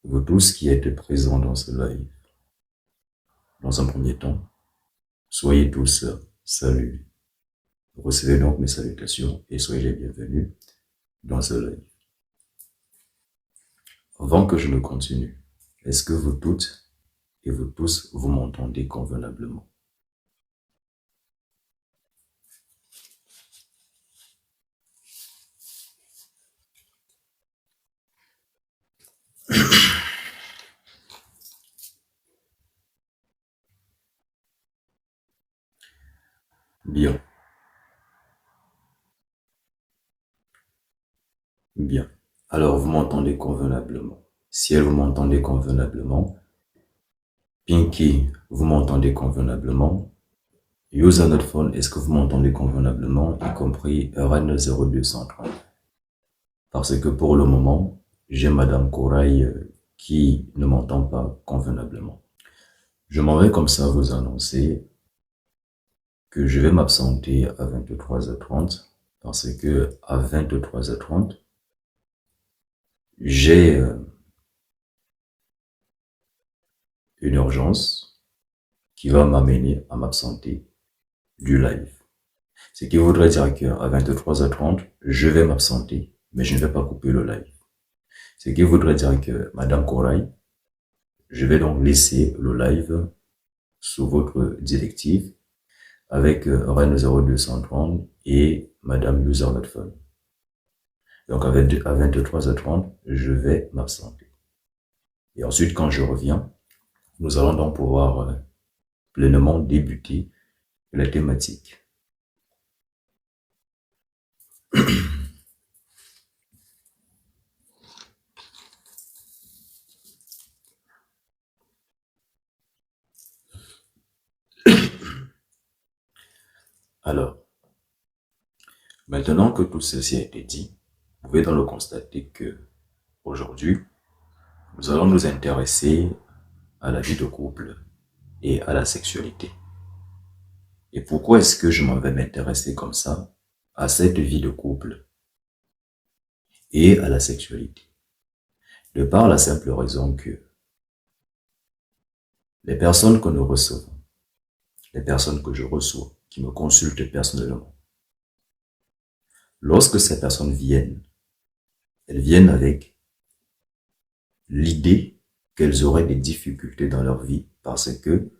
vous tous qui êtes présents dans ce live. Dans un premier temps, soyez tous salués. Recevez donc mes salutations et soyez les bienvenus dans ce live. Avant que je ne continue, est-ce que vous toutes et vous tous, vous m'entendez convenablement? Bien. Bien. Alors, vous m'entendez convenablement. Si elle vous m'entendez convenablement, Pinky, vous m'entendez convenablement. User not phone, est-ce que vous m'entendez convenablement, y compris RN0230? Parce que pour le moment, j'ai Madame Corail qui ne m'entend pas convenablement. Je m'en vais comme ça vous annoncer que je vais m'absenter à 23h30 parce que à 23h30, j'ai une urgence qui va m'amener à m'absenter du live. Ce qui voudrait dire qu'à 23h30, je vais m'absenter, mais je ne vais pas couper le live. Ce qui voudrait dire que Madame Corail, je vais donc laisser le live sous votre directive avec Rennes 0230 et Madame User Not Phone. Donc à 23h30, je vais m'absenter. Et ensuite, quand je reviens, nous allons donc pouvoir pleinement débuter la thématique. Alors, maintenant que tout ceci a été dit, vous pouvez donc le constater que aujourd'hui, nous allons nous intéresser à la vie de couple et à la sexualité. Et pourquoi est-ce que je m'en vais m'intéresser comme ça à cette vie de couple et à la sexualité? De par la simple raison que les personnes que nous recevons, les personnes que je reçois, qui me consultent personnellement, lorsque ces personnes viennent, elles viennent avec l'idée qu'elles auraient des difficultés dans leur vie parce que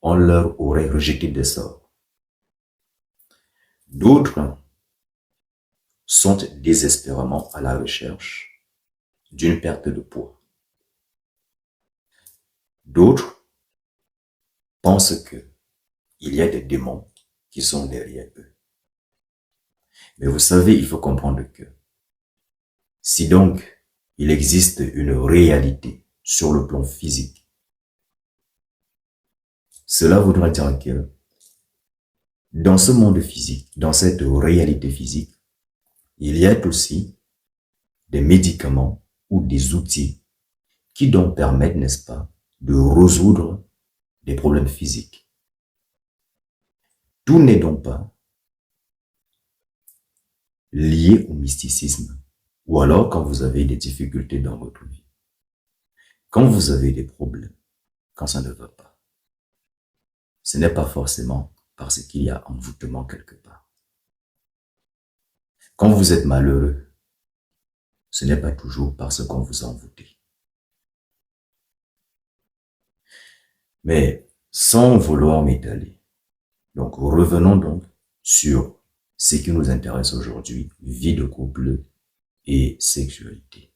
on leur aurait rejeté des sorts. D'autres sont désespérément à la recherche d'une perte de poids. D'autres pensent que il y a des démons qui sont derrière eux. Mais vous savez, il faut comprendre que si donc il existe une réalité sur le plan physique, cela voudra dire que dans ce monde physique, dans cette réalité physique, il y a aussi des médicaments ou des outils qui donc permettent, n'est-ce pas, de résoudre des problèmes physiques. Tout n'est donc pas lié au mysticisme, ou alors quand vous avez des difficultés dans votre vie, quand vous avez des problèmes, quand ça ne va pas, ce n'est pas forcément parce qu'il y a envoûtement quelque part. Quand vous êtes malheureux, ce n'est pas toujours parce qu'on vous a envoûté. Mais sans vouloir m'étaler, donc revenons donc sur ce qui nous intéresse aujourd'hui, vie de couple et sexualité.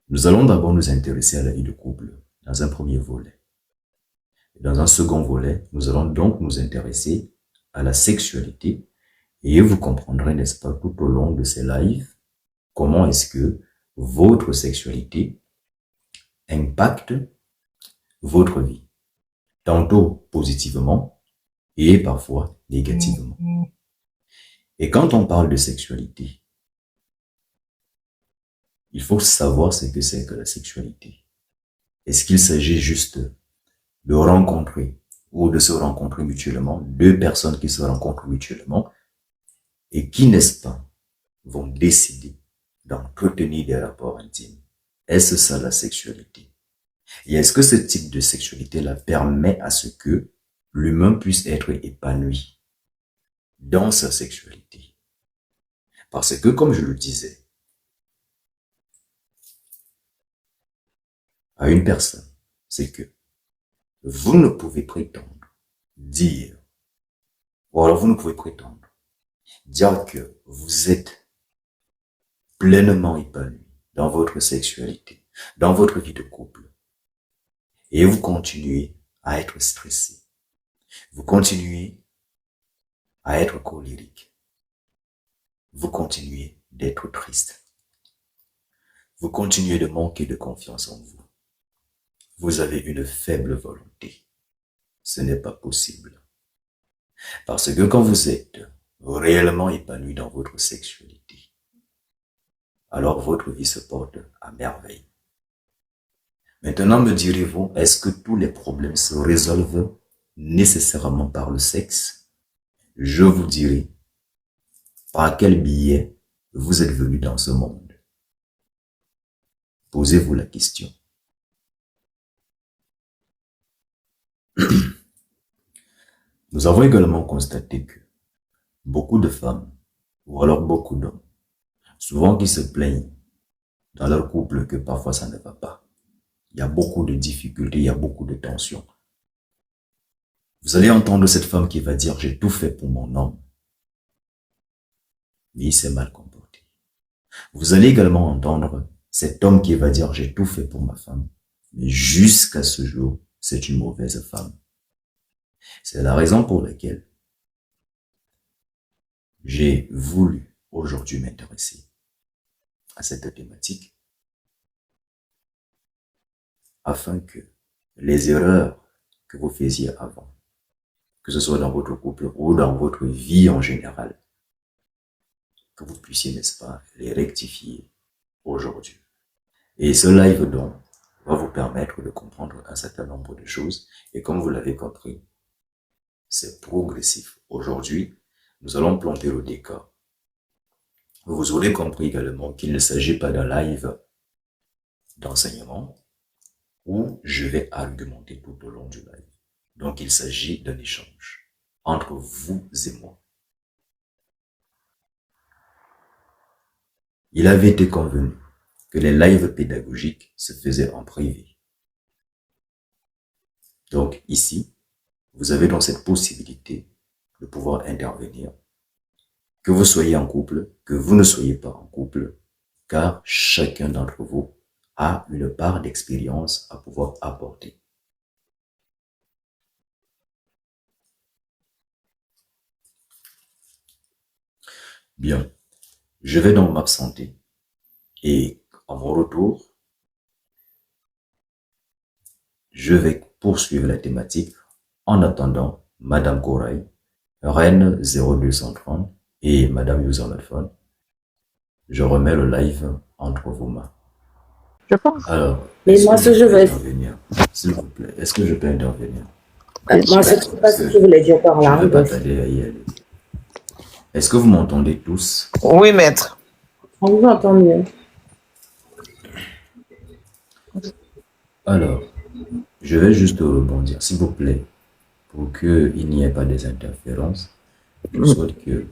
Nous allons d'abord nous intéresser à la vie de couple dans un premier volet. Dans un second volet, nous allons donc nous intéresser à la sexualité et vous comprendrez, n'est-ce pas, tout au long de ces lives, comment est-ce que votre sexualité impacte votre vie, tantôt positivement et parfois négativement. Et quand on parle de sexualité, il faut savoir ce que c'est que la sexualité. Est-ce qu'il s'agit juste de rencontrer ou de se rencontrer mutuellement, deux personnes qui se rencontrent mutuellement et qui, n'est-ce pas, vont décider d'entretenir des rapports intimes. Est-ce ça la sexualité? Et est-ce que ce type de sexualité-là permet à ce que l'humain puisse être épanoui dans sa sexualité? Parce que, comme je le disais, à une personne, c'est que vous ne pouvez prétendre dire, ou alors vous ne pouvez prétendre dire que vous êtes pleinement épanoui dans votre sexualité, dans votre vie de couple, et vous continuez à être stressé, vous continuez à être colérique, vous continuez d'être triste, vous continuez de manquer de confiance en vous, vous avez une faible volonté. Ce n'est pas possible. Parce que quand vous êtes réellement épanoui dans votre sexualité, alors votre vie se porte à merveille. Maintenant, me direz-vous, est-ce que tous les problèmes se résolvent nécessairement par le sexe? Je vous dirai par quel biais vous êtes venu dans ce monde. Posez-vous la question. Nous avons également constaté que beaucoup de femmes, ou alors beaucoup d'hommes, souvent qui se plaignent dans leur couple que parfois ça ne va pas. Il y a beaucoup de difficultés, il y a beaucoup de tensions. Vous allez entendre cette femme qui va dire « j'ai tout fait pour mon homme », mais il s'est mal comporté. Vous allez également entendre cet homme qui va dire « j'ai tout fait pour ma femme », mais jusqu'à ce jour, c'est une mauvaise femme. C'est la raison pour laquelle j'ai voulu aujourd'hui m'intéresser à cette thématique afin que les erreurs que vous faisiez avant, que ce soit dans votre couple ou dans votre vie en général, que vous puissiez, n'est-ce pas, les rectifier aujourd'hui. Et ce live donc va vous permettre de comprendre un certain nombre de choses. Et comme vous l'avez compris, c'est progressif. Aujourd'hui, nous allons planter le décor. Vous aurez compris également qu'il ne s'agit pas d'un live d'enseignement où je vais argumenter tout au long du live. Donc, il s'agit d'un échange entre vous et moi. Il avait été convenu que les lives pédagogiques se faisaient en privé. Donc, ici, vous avez donc cette possibilité de pouvoir intervenir, que vous soyez en couple, que vous ne soyez pas en couple, car chacun d'entre vous a une part d'expérience à pouvoir apporter. Bien, je vais donc m'absenter et à mon retour, je vais poursuivre la thématique. En attendant, Madame Corail, Reine 0230 et Madame Userlephone, je remets le live entre vos mains. Je pense. Alors, Mais moi, ce que je vais... intervenir, s'il vous plaît, est-ce que je peux intervenir? Moi, je ne sais pas ce que je voulais dire par là. Je ne vais pas tarder à y aller. Est-ce que vous m'entendez tous? Oui, maître. On vous entend mieux. Alors, je vais juste rebondir, s'il vous plaît, pour qu'il n'y ait pas des interférences. Je souhaite que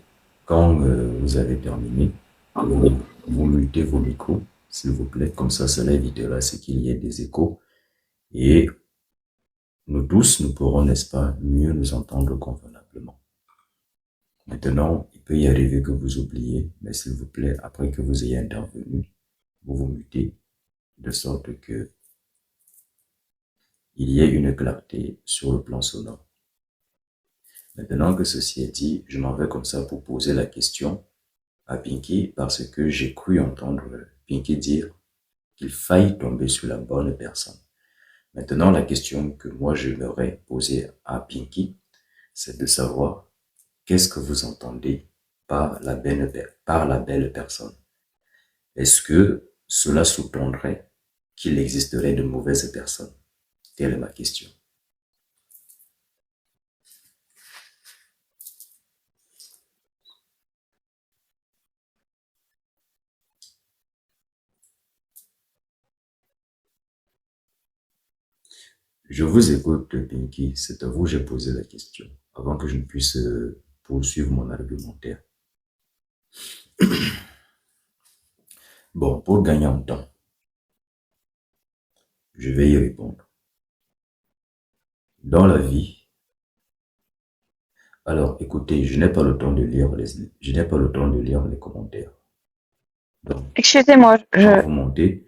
quand vous avez terminé, vous mutez vos micros, s'il vous plaît. Comme ça, cela évitera ce qu'il y ait des échos. Et nous tous, nous pourrons, n'est-ce pas, mieux nous entendre convenablement. Maintenant, il peut y arriver que vous oubliez, mais s'il vous plaît, après que vous ayez intervenu, vous vous mutez, de sorte que il y ait une clarté sur le plan sonore. Maintenant que ceci est dit, je m'en vais comme ça pour poser la question à Pinky parce que j'ai cru entendre Pinky dire qu'il faille tomber sur la bonne personne. Maintenant, la question que moi j'aimerais poser à Pinky, c'est de savoir qu'est-ce que vous entendez par la belle personne. Est-ce que cela sous-tendrait qu'il existerait de mauvaises personnes? Telle est ma question. Je vous écoute, Pinky. C'est à vous que j'ai posé la question, avant que je ne puisse poursuivre mon argumentaire. Bon, pour gagner en temps, je vais y répondre. Dans la vie, alors écoutez, je n'ai pas le temps de lire les commentaires. Donc, Excusez-moi, quand vous montez,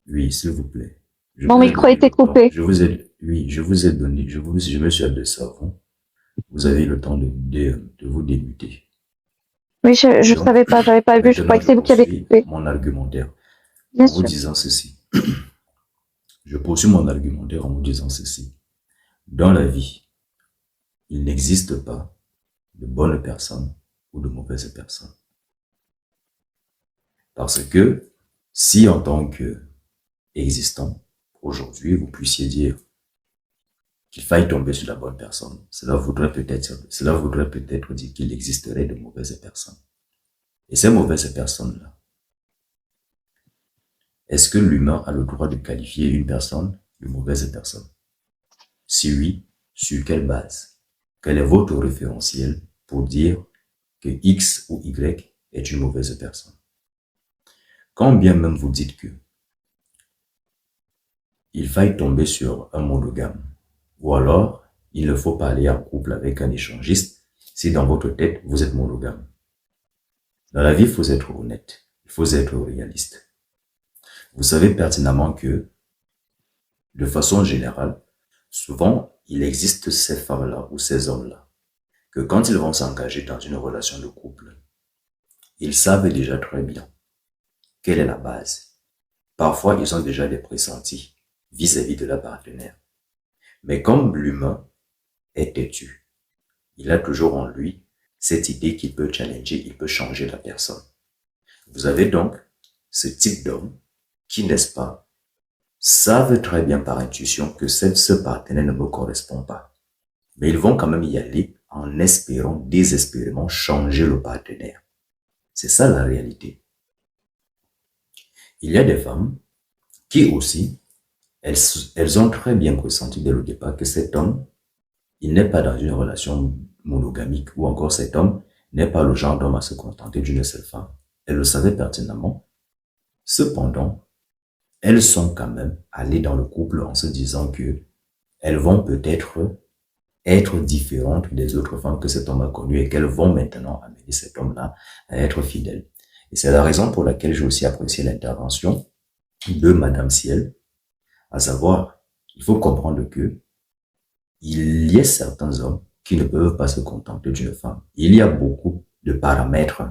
oui, s'il vous plaît. mon micro a été coupé. Je vous ai donné, je me suis de savon. Vous avez le temps de vous démuter. Oui, je ne savais pas, j'avais pas vu, je croyais que c'est vous qui avez coupé. Mon argumentaire. Bien En sûr. vous disant ceci. Je poursuis mon argumentaire en vous disant ceci. Dans la vie, il n'existe pas de bonnes personnes ou de mauvaises personnes. Parce que si en tant qu'existant, aujourd'hui, vous puissiez dire qu'il faille tomber sur la bonne personne, cela voudrait peut-être dire qu'il existerait de mauvaises personnes. Et ces mauvaises personnes-là, est-ce que l'humain a le droit de qualifier une personne de mauvaise personne? Si oui, sur quelle base? Quel est votre référentiel pour dire que X ou Y est une mauvaise personne? Quand bien même vous dites que il faille tomber sur un monogame, ou alors il ne faut pas aller en couple avec un échangiste si dans votre tête vous êtes monogame. Dans la vie, il faut être honnête, il faut être réaliste. Vous savez pertinemment que, de façon générale, souvent, il existe ces femmes-là ou ces hommes-là, que quand ils vont s'engager dans une relation de couple, ils savent déjà très bien quelle est la base. Parfois, ils ont déjà des pressentis vis-à-vis de leur partenaire. Mais comme l'humain est têtu, il a toujours en lui cette idée qu'il peut challenger, il peut changer la personne. Vous avez donc ce type d'homme qui, n'est-ce pas, savent très bien par intuition que ce partenaire ne me correspond pas. Mais ils vont quand même y aller en espérant désespérément changer le partenaire. C'est ça la réalité. Il y a des femmes qui aussi, elles ont très bien pressenti dès le départ que cet homme, il n'est pas dans une relation monogamique, ou encore cet homme n'est pas le genre d'homme à se contenter d'une seule femme. Elles le savaient pertinemment. Cependant, elles sont quand même allées dans le couple en se disant que elles vont peut-être être différentes des autres femmes que cet homme a connues et qu'elles vont maintenant amener cet homme-là à être fidèle. Et c'est la raison pour laquelle j'ai aussi apprécié l'intervention de Madame Ciel, à savoir, il faut comprendre que il y a certains hommes qui ne peuvent pas se contenter d'une femme. Il y a beaucoup de paramètres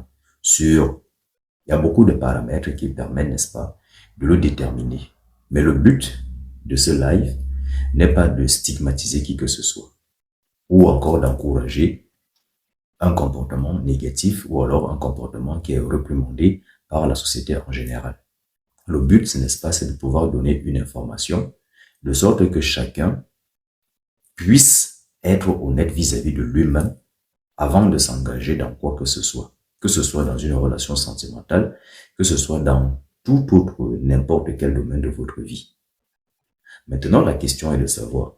qui permettent, n'est-ce pas, de le déterminer. Mais le but de ce live n'est pas de stigmatiser qui que ce soit, ou encore d'encourager un comportement négatif, ou alors un comportement qui est réprimandé par la société en général. Le but, n'est-ce pas, c'est de pouvoir donner une information, de sorte que chacun puisse être honnête vis-à-vis de lui-même avant de s'engager dans quoi que ce soit dans une relation sentimentale, que ce soit dans tout autre, n'importe quel domaine de votre vie. Maintenant, la question est de savoir,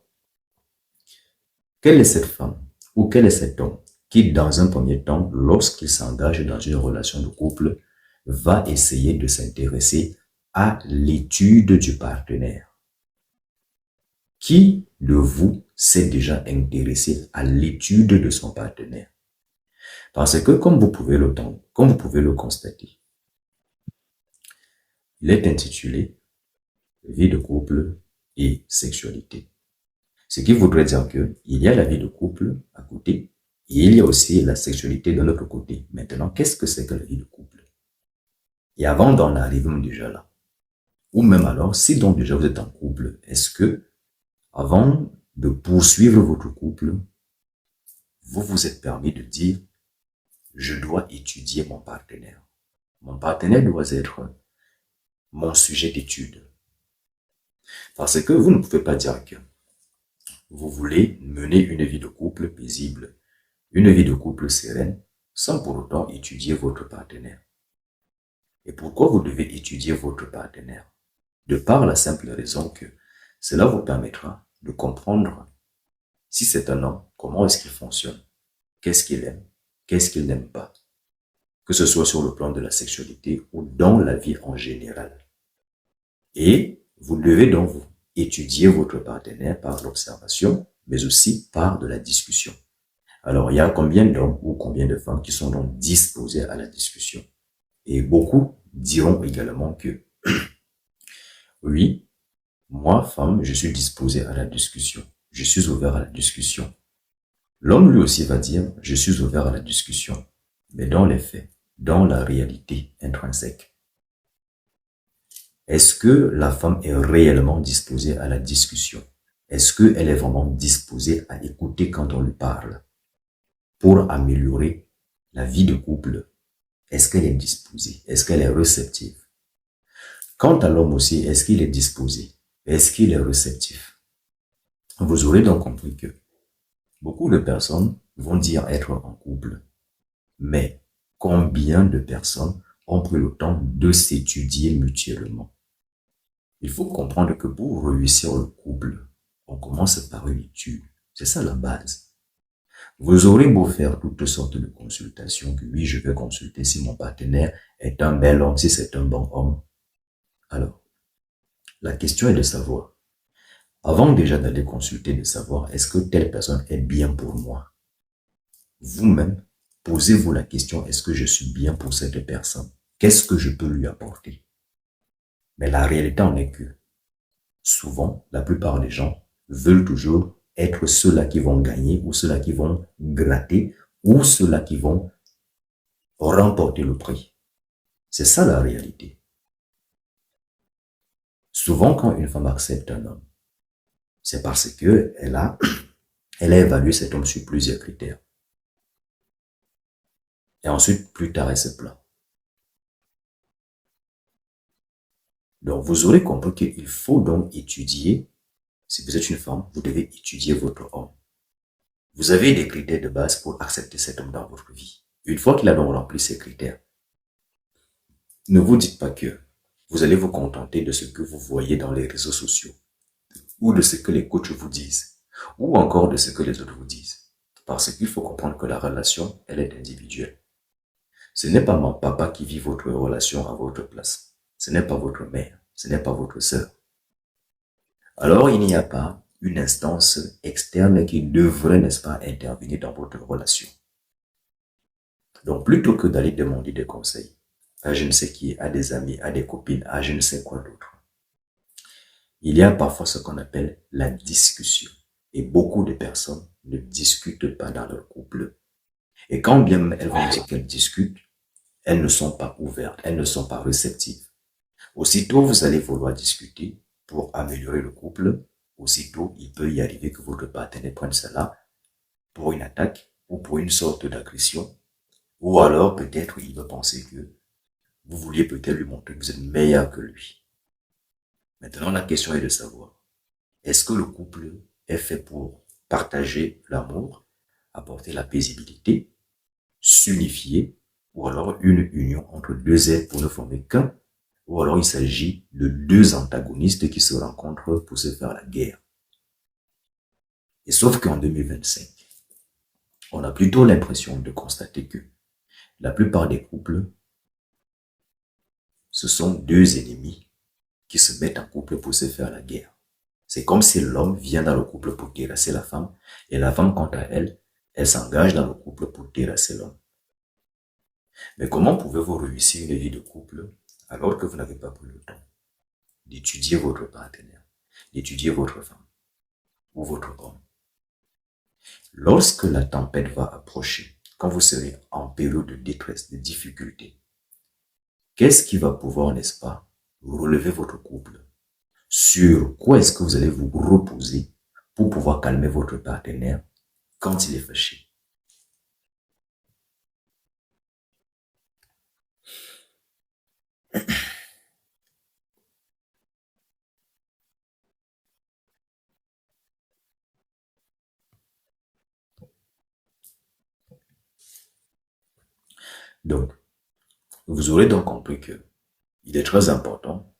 quelle est cette femme ou quel est cet homme qui, dans un premier temps, lorsqu'il s'engage dans une relation de couple, va essayer de s'intéresser à l'étude du partenaire? Qui de vous s'est déjà intéressé à l'étude de son partenaire? Parce que comme vous pouvez le constater, il est intitulé Vie de couple et sexualité. Ce qui voudrait dire que il y a la vie de couple à côté et il y a aussi la sexualité de l'autre côté. Maintenant, qu'est-ce que c'est que la vie de couple? Et avant d'en arriver déjà là, ou même alors, si donc déjà vous êtes en couple, est-ce que avant de poursuivre votre couple, vous vous êtes permis de dire je dois étudier mon partenaire. Mon partenaire doit être mon sujet d'étude. Parce que vous ne pouvez pas dire que vous voulez mener une vie de couple paisible, une vie de couple sereine, sans pour autant étudier votre partenaire. Et pourquoi vous devez étudier votre partenaire? De par la simple raison que cela vous permettra de comprendre si c'est un homme, comment est-ce qu'il fonctionne, qu'est-ce qu'il aime, qu'est-ce qu'il n'aime pas, que ce soit sur le plan de la sexualité ou dans la vie en général. Et vous devez donc vous étudier votre partenaire par l'observation, mais aussi par de la discussion. Alors, il y a combien d'hommes ou combien de femmes qui sont donc disposés à la discussion? Et beaucoup diront également que oui, moi, femme, je suis disposé à la discussion. Je suis ouvert à la discussion. L'homme lui aussi va dire, je suis ouvert à la discussion. Mais dans les faits, dans la réalité intrinsèque, est-ce que la femme est réellement disposée à la discussion? Est-ce qu'elle est vraiment disposée à écouter quand on lui parle pour améliorer la vie de couple? Est-ce qu'elle est disposée? Est-ce qu'elle est réceptive? Quant à l'homme aussi, est-ce qu'il est disposé? Est-ce qu'il est réceptif? Vous aurez donc compris que beaucoup de personnes vont dire être en couple, mais combien de personnes ont pris le temps de s'étudier mutuellement? Il faut comprendre que pour réussir le couple, on commence par une étude. C'est ça la base. Vous aurez beau faire toutes sortes de consultations, que oui, je vais consulter si mon partenaire est un bel homme, si c'est un bon homme. Alors, la question est de savoir, avant déjà d'aller consulter, de savoir est-ce que telle personne est bien pour moi. Vous-même, posez-vous la question, est-ce que je suis bien pour cette personne? Qu'est-ce que je peux lui apporter? Mais la réalité en est que, souvent, la plupart des gens veulent toujours être ceux-là qui vont gagner ou ceux-là qui vont gratter ou ceux-là qui vont remporter le prix. C'est ça la réalité. Souvent, quand une femme accepte un homme, c'est parce que elle a évalué cet homme sur plusieurs critères. Et ensuite, plus tard, elle se plaint. Donc, vous aurez compris qu'il faut donc étudier. Si vous êtes une femme, vous devez étudier votre homme. Vous avez des critères de base pour accepter cet homme dans votre vie. Une fois qu'il a donc rempli ces critères, ne vous dites pas que vous allez vous contenter de ce que vous voyez dans les réseaux sociaux, ou de ce que les coachs vous disent, ou encore de ce que les autres vous disent. Parce qu'il faut comprendre que la relation, elle est individuelle. Ce n'est pas mon papa qui vit votre relation à votre place. Ce n'est pas votre mère, ce n'est pas votre sœur. Alors, il n'y a pas une instance externe qui devrait, n'est-ce pas, intervenir dans votre relation. Donc, plutôt que d'aller demander des conseils à je ne sais qui, à des amis, à des copines, à je ne sais quoi d'autre, il y a parfois ce qu'on appelle la discussion. Et beaucoup de personnes ne discutent pas dans leur couple. Et quand bien même elles vont dire qu'elles discutent, elles ne sont pas ouvertes, elles ne sont pas réceptives. Aussitôt, vous allez vouloir discuter pour améliorer le couple. Aussitôt, il peut y arriver que votre partenaire prenne cela pour une attaque ou pour une sorte d'agression. Ou alors, peut-être, il va penser que vous vouliez peut-être lui montrer que vous êtes meilleur que lui. Maintenant, la question est de savoir, est-ce que le couple est fait pour partager l'amour, apporter la paisibilité, s'unifier, ou alors une union entre deux êtres pour ne former qu'un, ou alors il s'agit de deux antagonistes qui se rencontrent pour se faire la guerre. Et sauf qu'en 2025, on a plutôt l'impression de constater que la plupart des couples, ce sont deux ennemis qui se mettent en couple pour se faire la guerre. C'est comme si l'homme vient dans le couple pour terrasser la femme, et la femme, quant à elle, elle s'engage dans le couple pour terrasser l'homme. Mais comment pouvez-vous réussir une vie de couple alors que vous n'avez pas pris le temps d'étudier votre partenaire, d'étudier votre femme ou votre homme? Lorsque la tempête va approcher, quand vous serez en période de détresse, de difficulté, qu'est-ce qui va pouvoir, n'est-ce pas, relever votre couple? Sur quoi est-ce que vous allez vous reposer pour pouvoir calmer votre partenaire quand il est fâché? Donc, vous aurez donc compris que il est très important.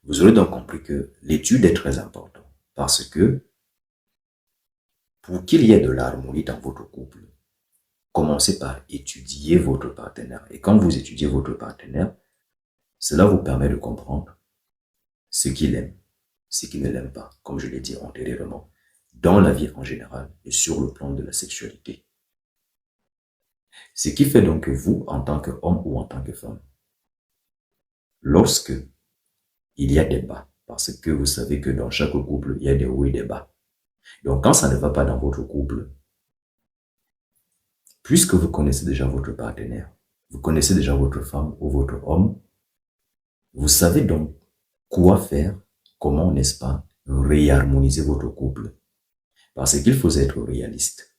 Vous aurez donc compris que l'étude est très importante. Parce que pour qu'il y ait de l'harmonie dans votre couple, commencez par étudier votre partenaire. Et quand vous étudiez votre partenaire, cela vous permet de comprendre ce qu'il aime, ce qu'il ne l'aime pas, comme je l'ai dit antérieurement, dans la vie en général et sur le plan de la sexualité. Ce qui fait donc que vous, en tant qu'homme ou en tant que femme, lorsque il y a des bas, parce que vous savez que dans chaque couple, il y a des hauts et des bas. Donc quand ça ne va pas dans votre couple, puisque vous connaissez déjà votre partenaire, vous connaissez déjà votre femme ou votre homme, vous savez donc quoi faire, comment, n'est-ce pas, réharmoniser votre couple. Parce qu'il faut être réaliste.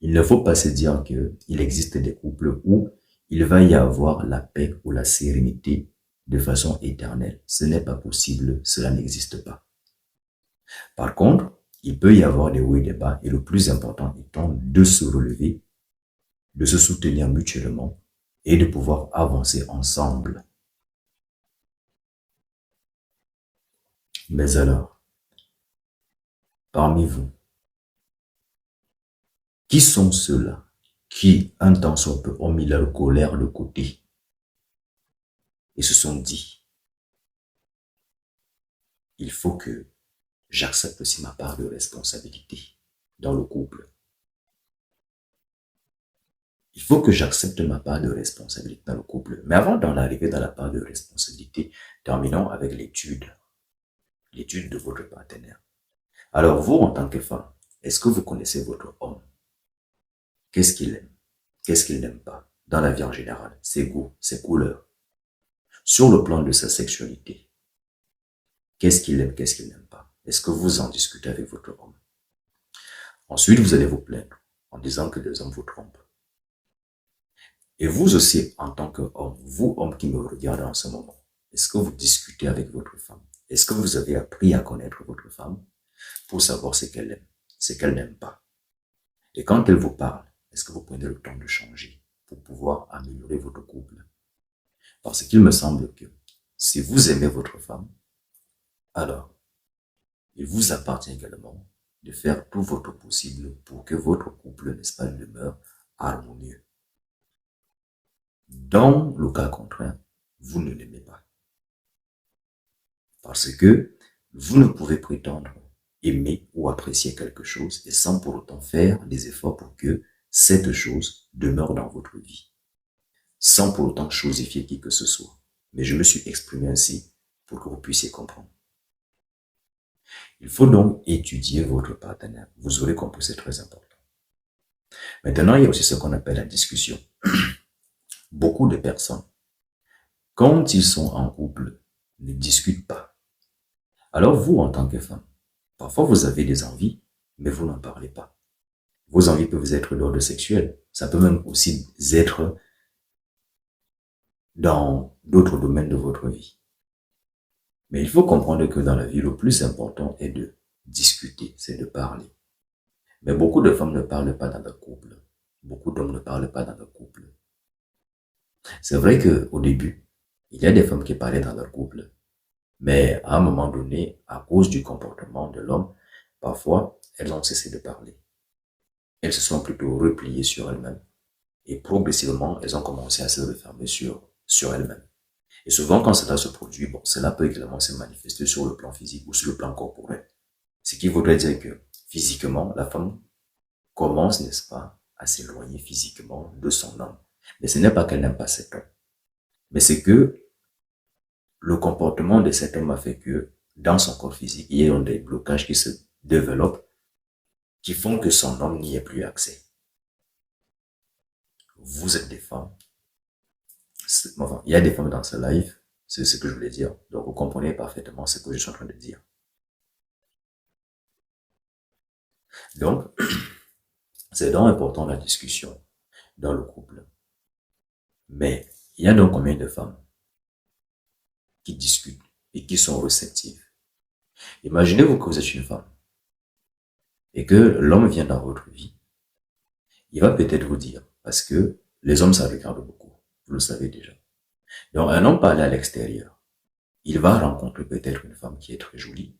Il ne faut pas se dire qu'il existe des couples où il va y avoir la paix ou la sérénité de façon éternelle. Ce n'est pas possible, cela n'existe pas. Par contre, il peut y avoir des hauts et des bas, et le plus important étant de se relever, de se soutenir mutuellement et de pouvoir avancer ensemble. Mais alors, parmi vous, qui sont ceux-là qui, un temps soit peu, ont mis leur colère de côté et se sont dit, il faut que j'accepte aussi ma part de responsabilité dans le couple. Il faut que j'accepte ma part de responsabilité dans le couple. Mais avant d'en arriver dans la part de responsabilité, terminons avec l'étude de votre partenaire. Alors vous, en tant que femme, est-ce que vous connaissez votre homme? Qu'est-ce qu'il aime? Qu'est-ce qu'il n'aime pas? Dans la vie en général, ses goûts, ses couleurs. Sur le plan de sa sexualité, qu'est-ce qu'il aime, qu'est-ce qu'il n'aime pas? Est-ce que vous en discutez avec votre homme? Ensuite, vous allez vous plaindre en disant que les hommes vous trompent. Et vous aussi, en tant qu'homme, vous, homme qui me regardez en ce moment, est-ce que vous discutez avec votre femme? Est-ce que vous avez appris à connaître votre femme pour savoir ce qu'elle aime, ce qu'elle n'aime pas? Et quand elle vous parle, est-ce que vous prenez le temps de changer pour pouvoir améliorer votre couple? Parce qu'il me semble que si vous aimez votre femme, alors il vous appartient également de faire tout votre possible pour que votre couple, n'est-ce pas, demeure harmonieux. Dans le cas contraire, vous ne l'aimez pas. Parce que vous ne pouvez prétendre aimer ou apprécier quelque chose et sans pour autant faire des efforts pour que cette chose demeure dans votre vie. Sans pour autant chosifier qui que ce soit. Mais je me suis exprimé ainsi pour que vous puissiez comprendre. Il faut donc étudier votre partenaire. Vous aurez compris, c'est très important. Maintenant, il y a aussi ce qu'on appelle la discussion. Beaucoup de personnes, quand ils sont en couple, ne discutent pas. Alors vous, en tant que femme, parfois vous avez des envies, mais vous n'en parlez pas. Vos envies peuvent être d'ordre sexuel. Ça peut même aussi être dans d'autres domaines de votre vie. Mais il faut comprendre que dans la vie, le plus important est de discuter, c'est de parler. Mais beaucoup de femmes ne parlent pas dans leur couple. Beaucoup d'hommes ne parlent pas dans leur couple. C'est vrai qu'au début, il y a des femmes qui parlaient dans leur couple. Mais à un moment donné, à cause du comportement de l'homme, parfois, elles ont cessé de parler. Elles se sont plutôt repliées sur elles-mêmes. Et progressivement, elles ont commencé à se refermer sur elles-mêmes. Et souvent, quand cela se produit, bon, cela peut également se manifester sur le plan physique ou sur le plan corporel. Ce qui voudrait dire que, physiquement, la femme commence, n'est-ce pas, à s'éloigner physiquement de son homme. Mais ce n'est pas qu'elle n'aime pas cet homme. Mais c'est que le comportement de cet homme a fait que, dans son corps physique, il y a des blocages qui se développent, qui font que son homme n'y ait plus accès. Vous êtes des femmes. Enfin, il y a des femmes dans ce live, c'est ce que je voulais dire. Donc, vous comprenez parfaitement ce que je suis en train de dire. Donc, c'est donc important la discussion dans le couple. Mais, il y a donc combien de femmes qui discutent et qui sont réceptives? Imaginez-vous que vous êtes une femme et que l'homme vient dans votre vie. Il va peut-être vous dire, parce que les hommes, ça regarde beaucoup. Vous le savez déjà. Donc, un homme parle à l'extérieur. Il va rencontrer peut-être une femme qui est très jolie,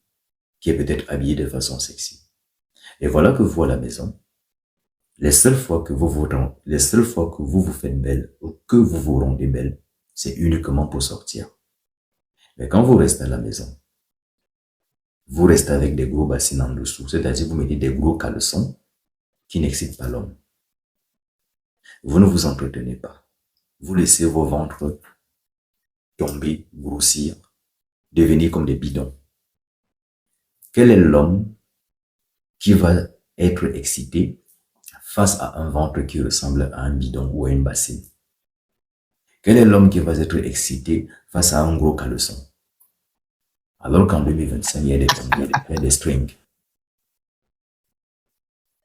qui est peut-être habillée de façon sexy. Et voilà que vous, à la maison, les seules fois que vous vous faites belle ou que vous vous rendez belle, c'est uniquement pour sortir. Mais quand vous restez à la maison, vous restez avec des gros bassines en dessous, c'est-à-dire vous mettez des gros caleçons qui n'excitent pas l'homme. Vous ne vous entretenez pas. Vous laissez vos ventres tomber, grossir, devenir comme des bidons. Quel est l'homme qui va être excité face à un ventre qui ressemble à un bidon ou à une bassine? Quel est l'homme qui va être excité face à un gros caleçon? Alors qu'en 2025, il y a des strings.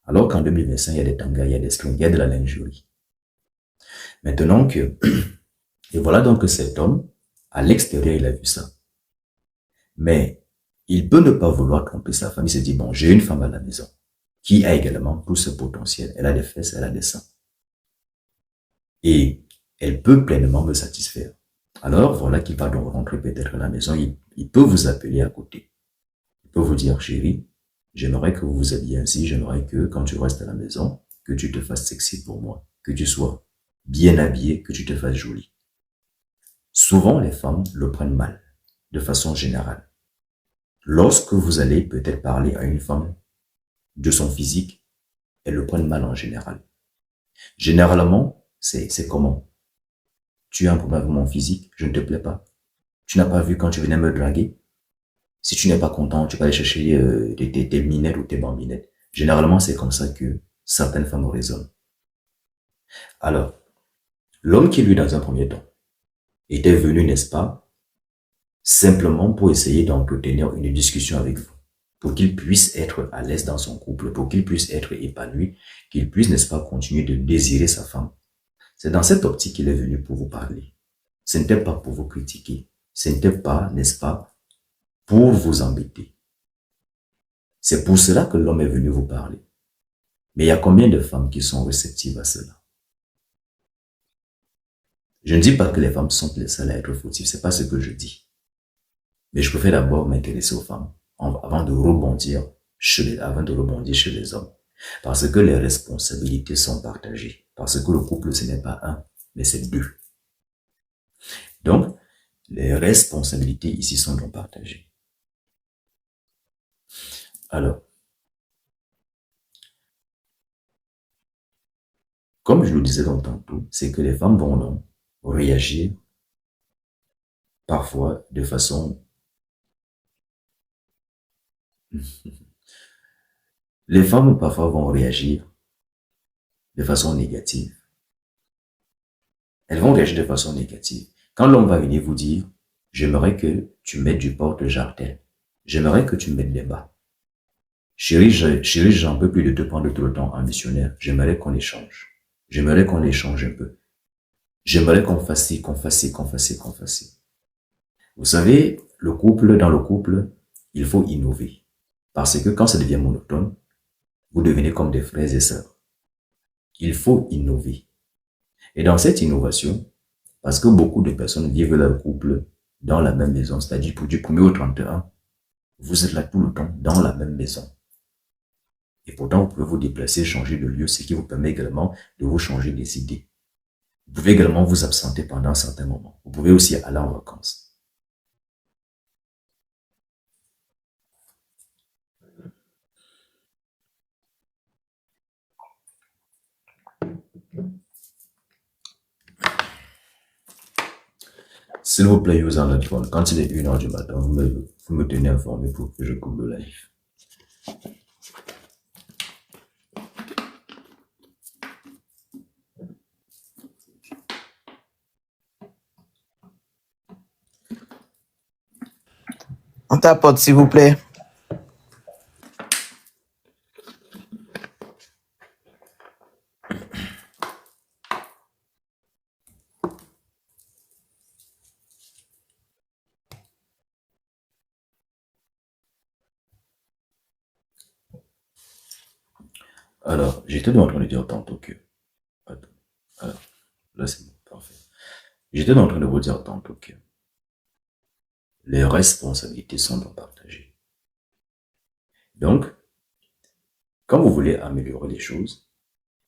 Alors qu'en 2025, il y a des tangas, il y a des strings, il y a de la lingerie. Maintenant que, et voilà donc que cet homme, à l'extérieur, il a vu ça. Mais il peut ne pas vouloir tromper sa femme. Il se dit, bon, j'ai une femme à la maison qui a également tout ce potentiel. Elle a des fesses, elle a des seins. Et elle peut pleinement me satisfaire. Alors, voilà qu'il va donc rentrer peut-être à la maison. Il peut vous appeler à côté. Il peut vous dire, chérie, j'aimerais que vous vous habillez ainsi. J'aimerais que quand tu restes à la maison, que tu te fasses sexy pour moi. Que tu sois bien habillé, que tu te fasses jolie. Souvent, les femmes le prennent mal, de façon générale. Lorsque vous allez peut-être parler à une femme de son physique, elles le prennent mal en général. Généralement, c'est comment? Tu as un problème avec mon physique, je ne te plais pas. Tu n'as pas vu quand tu venais me draguer? Si tu n'es pas content, tu vas aller chercher tes minettes ou tes bambinettes. Généralement, c'est comme ça que certaines femmes raisonnent. Alors, l'homme qui, lui, dans un premier temps, était venu, n'est-ce pas, simplement pour essayer d'entretenir une discussion avec vous, pour qu'il puisse être à l'aise dans son couple, pour qu'il puisse être épanoui, qu'il puisse, n'est-ce pas, continuer de désirer sa femme. C'est dans cette optique qu'il est venu pour vous parler. Ce n'était pas pour vous critiquer. Ce n'était pas, n'est-ce pas, pour vous embêter. C'est pour cela que l'homme est venu vous parler. Mais il y a combien de femmes qui sont réceptives à cela? Je ne dis pas que les femmes sont les seules à être fautives, c'est pas ce que je dis. Mais je préfère d'abord m'intéresser aux femmes avant de rebondir chez les hommes. Parce que les responsabilités sont partagées. Parce que le couple, ce n'est pas un, mais c'est deux. Donc, les responsabilités ici sont donc partagées. Alors, comme je le disais donc tantôt, c'est que les femmes vont donc réagir parfois de façon... Les femmes parfois vont réagir de façon négative. Elles vont réagir de façon négative. Quand l'homme va venir vous dire, j'aimerais que tu mettes du porte-jartel. J'aimerais que tu mettes des bas. Chérie, j'en peux plus de te prendre tout le temps en missionnaire. J'aimerais qu'on échange. J'aimerais qu'on échange un peu. J'aimerais qu'on fasse ci, qu'on fasse ci, qu'on fasse ci, qu'on fasse ci. Vous savez, dans le couple, il faut innover. Parce que quand ça devient monotone, vous devenez comme des frères et sœurs. Il faut innover. Et dans cette innovation, parce que beaucoup de personnes vivent leur couple dans la même maison, c'est-à-dire du 1er au 31, vous êtes là tout le temps dans la même maison. Et pourtant, vous pouvez vous déplacer, changer de lieu, ce qui vous permet également de vous changer des idées. Vous pouvez également vous absenter pendant un certain moment. Vous pouvez aussi aller en vacances. S'il vous plaît, user notre quand il est 1h du matin, vous me tenez informé pour que je coupe le live. On tapote, s'il vous plaît. Alors, j'étais en train de dire tantôt que... Attends. Alors, là c'est bon, parfait. J'étais en train de vous dire tantôt que les responsabilités sont donc partagées. Donc, quand vous voulez améliorer les choses,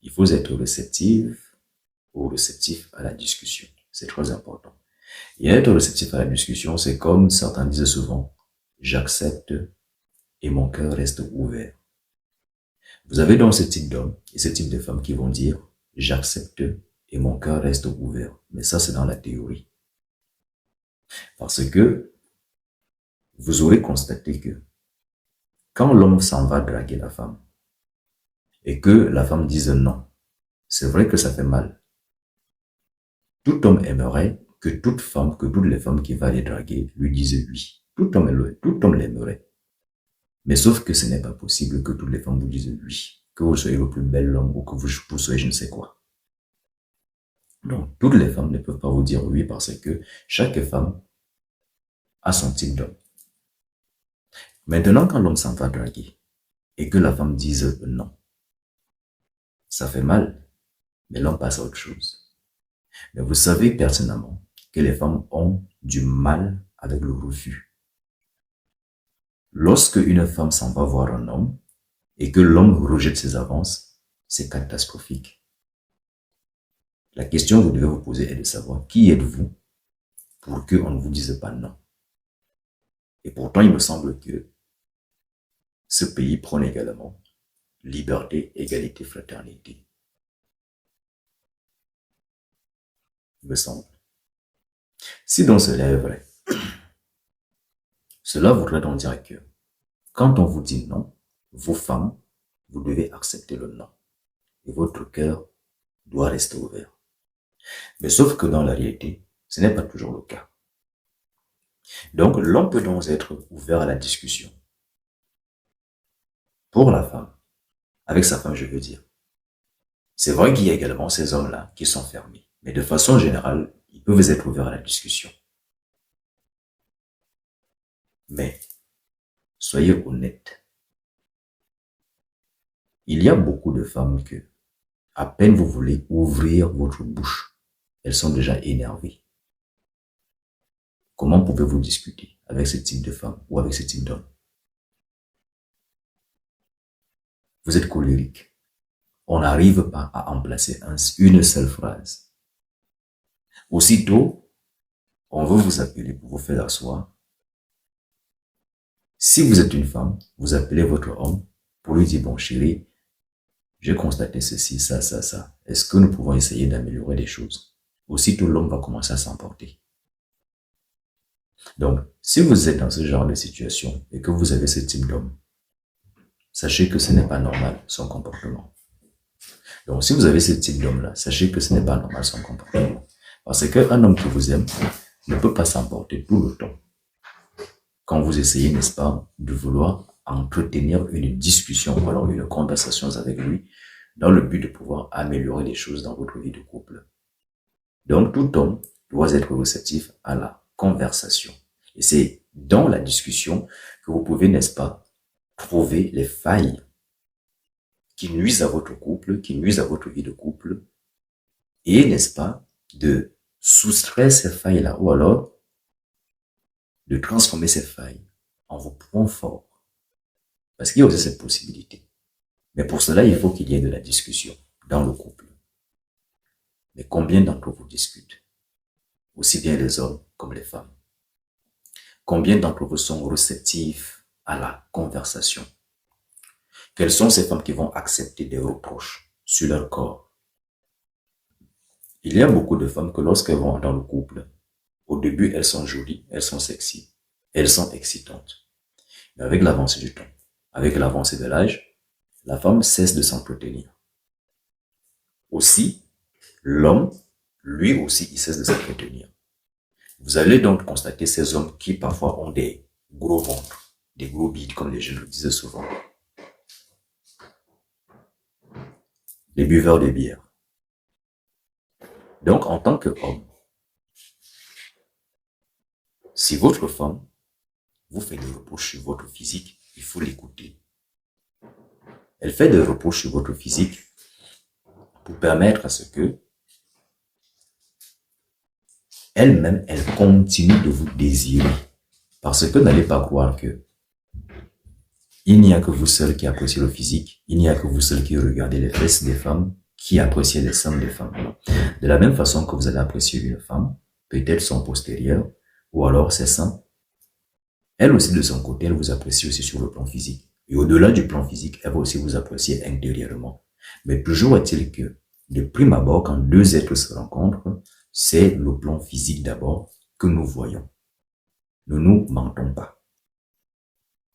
il faut être réceptif ou réceptif à la discussion. C'est très important. Et être réceptif à la discussion, c'est comme certains disent souvent, j'accepte et mon cœur reste ouvert. Vous avez donc ce type d'hommes et ce type de femmes qui vont dire, j'accepte et mon cœur reste ouvert. Mais ça, c'est dans la théorie. Parce que vous aurez constaté que quand l'homme s'en va draguer la femme et que la femme dise non, c'est vrai que ça fait mal. Tout homme aimerait que toute femme, que toutes les femmes qui vont aller draguer lui disent oui. Tout homme l'aimerait. Mais sauf que ce n'est pas possible que toutes les femmes vous disent oui. Que vous soyez le plus bel homme ou que vous soyez je ne sais quoi. Donc, toutes les femmes ne peuvent pas vous dire oui parce que chaque femme a son type d'homme. Maintenant, quand l'homme s'en va draguer et que la femme dise non, ça fait mal, mais l'homme passe à autre chose. Mais vous savez pertinemment que les femmes ont du mal avec le refus. Lorsque une femme s'en va voir un homme et que l'homme rejette ses avances, c'est catastrophique. La question que vous devez vous poser est de savoir qui êtes-vous pour qu'on ne vous dise pas non. Et pourtant, il me semble que ce pays prône également liberté, égalité, fraternité. Il me semble. Si donc cela est vrai, cela voudrait donc dire que quand on vous dit non, vos femmes, vous devez accepter le non. Et votre cœur doit rester ouvert. Mais sauf que dans la réalité, ce n'est pas toujours le cas. Donc, l'homme peut donc être ouvert à la discussion. Pour la femme, avec sa femme, je veux dire. C'est vrai qu'il y a également ces hommes-là qui sont fermés. Mais de façon générale, ils peuvent être ouverts à la discussion. Mais, soyez honnêtes. Il y a beaucoup de femmes que, à peine vous voulez ouvrir votre bouche, elles sont déjà énervées. Comment pouvez-vous discuter avec ce type de femme ou avec ce type d'homme? Vous êtes colérique. On n'arrive pas à emplacer une seule phrase. Aussitôt, on veut vous appeler pour vous faire asseoir. Si vous êtes une femme, vous appelez votre homme pour lui dire, bon chéri, j'ai constaté ceci, ça. Est-ce que nous pouvons essayer d'améliorer les choses? Aussitôt, l'homme va commencer à s'emporter. Donc, si vous êtes dans ce genre de situation et que vous avez ce type d'homme, sachez que ce n'est pas normal, son comportement. Donc, si vous avez ce type d'homme-là, sachez que ce n'est pas normal, son comportement. Parce qu'un homme qui vous aime ne peut pas s'emporter tout le temps. Quand vous essayez, n'est-ce pas, de vouloir entretenir une discussion ou alors une conversation avec lui dans le but de pouvoir améliorer les choses dans votre vie de couple. Donc, tout homme doit être réceptif à la conversation. Et c'est dans la discussion que vous pouvez, n'est-ce pas, trouver les failles qui nuisent à votre couple, qui nuisent à votre vie de couple, et, n'est-ce pas, de soustraire ces failles-là, ou alors de transformer ces failles en vos points forts. Parce qu'il y a aussi cette possibilité. Mais pour cela, il faut qu'il y ait de la discussion dans le couple. Mais combien d'entre vous discutent? Aussi bien les hommes comme les femmes. Combien d'entre vous sont réceptifs à la conversation? Quelles sont ces femmes qui vont accepter des reproches sur leur corps? Il y a beaucoup de femmes que lorsqu'elles vont dans le couple, au début, elles sont jolies, elles sont sexy, elles sont excitantes. Mais avec l'avancée du temps, avec l'avancée de l'âge, la femme cesse de s'entretenir. Aussi, l'homme, lui aussi, il cesse de s'entretenir. Vous allez donc constater ces hommes qui parfois ont des gros ventres, des gros bides, comme les jeunes le disaient souvent. Les buveurs de bière. Donc, en tant qu'homme, si votre femme vous fait des reproches sur votre physique, il faut l'écouter. Elle fait des reproches sur votre physique pour permettre à ce que elle-même, elle continue de vous désirer. Parce que n'allez pas croire que Il n'y a que vous seul qui appréciez le physique. Il n'y a que vous seul qui regardez les fesses des femmes, qui appréciez les seins des femmes. De la même façon que vous allez apprécier une femme, peut-être son postérieur, ou alors ses seins, elle aussi de son côté, elle vous apprécie aussi sur le plan physique. Et au-delà du plan physique, elle va aussi vous apprécier intérieurement. Mais toujours est-il que, de prime abord, quand deux êtres se rencontrent, c'est le plan physique d'abord que nous voyons. Ne nous mentons pas.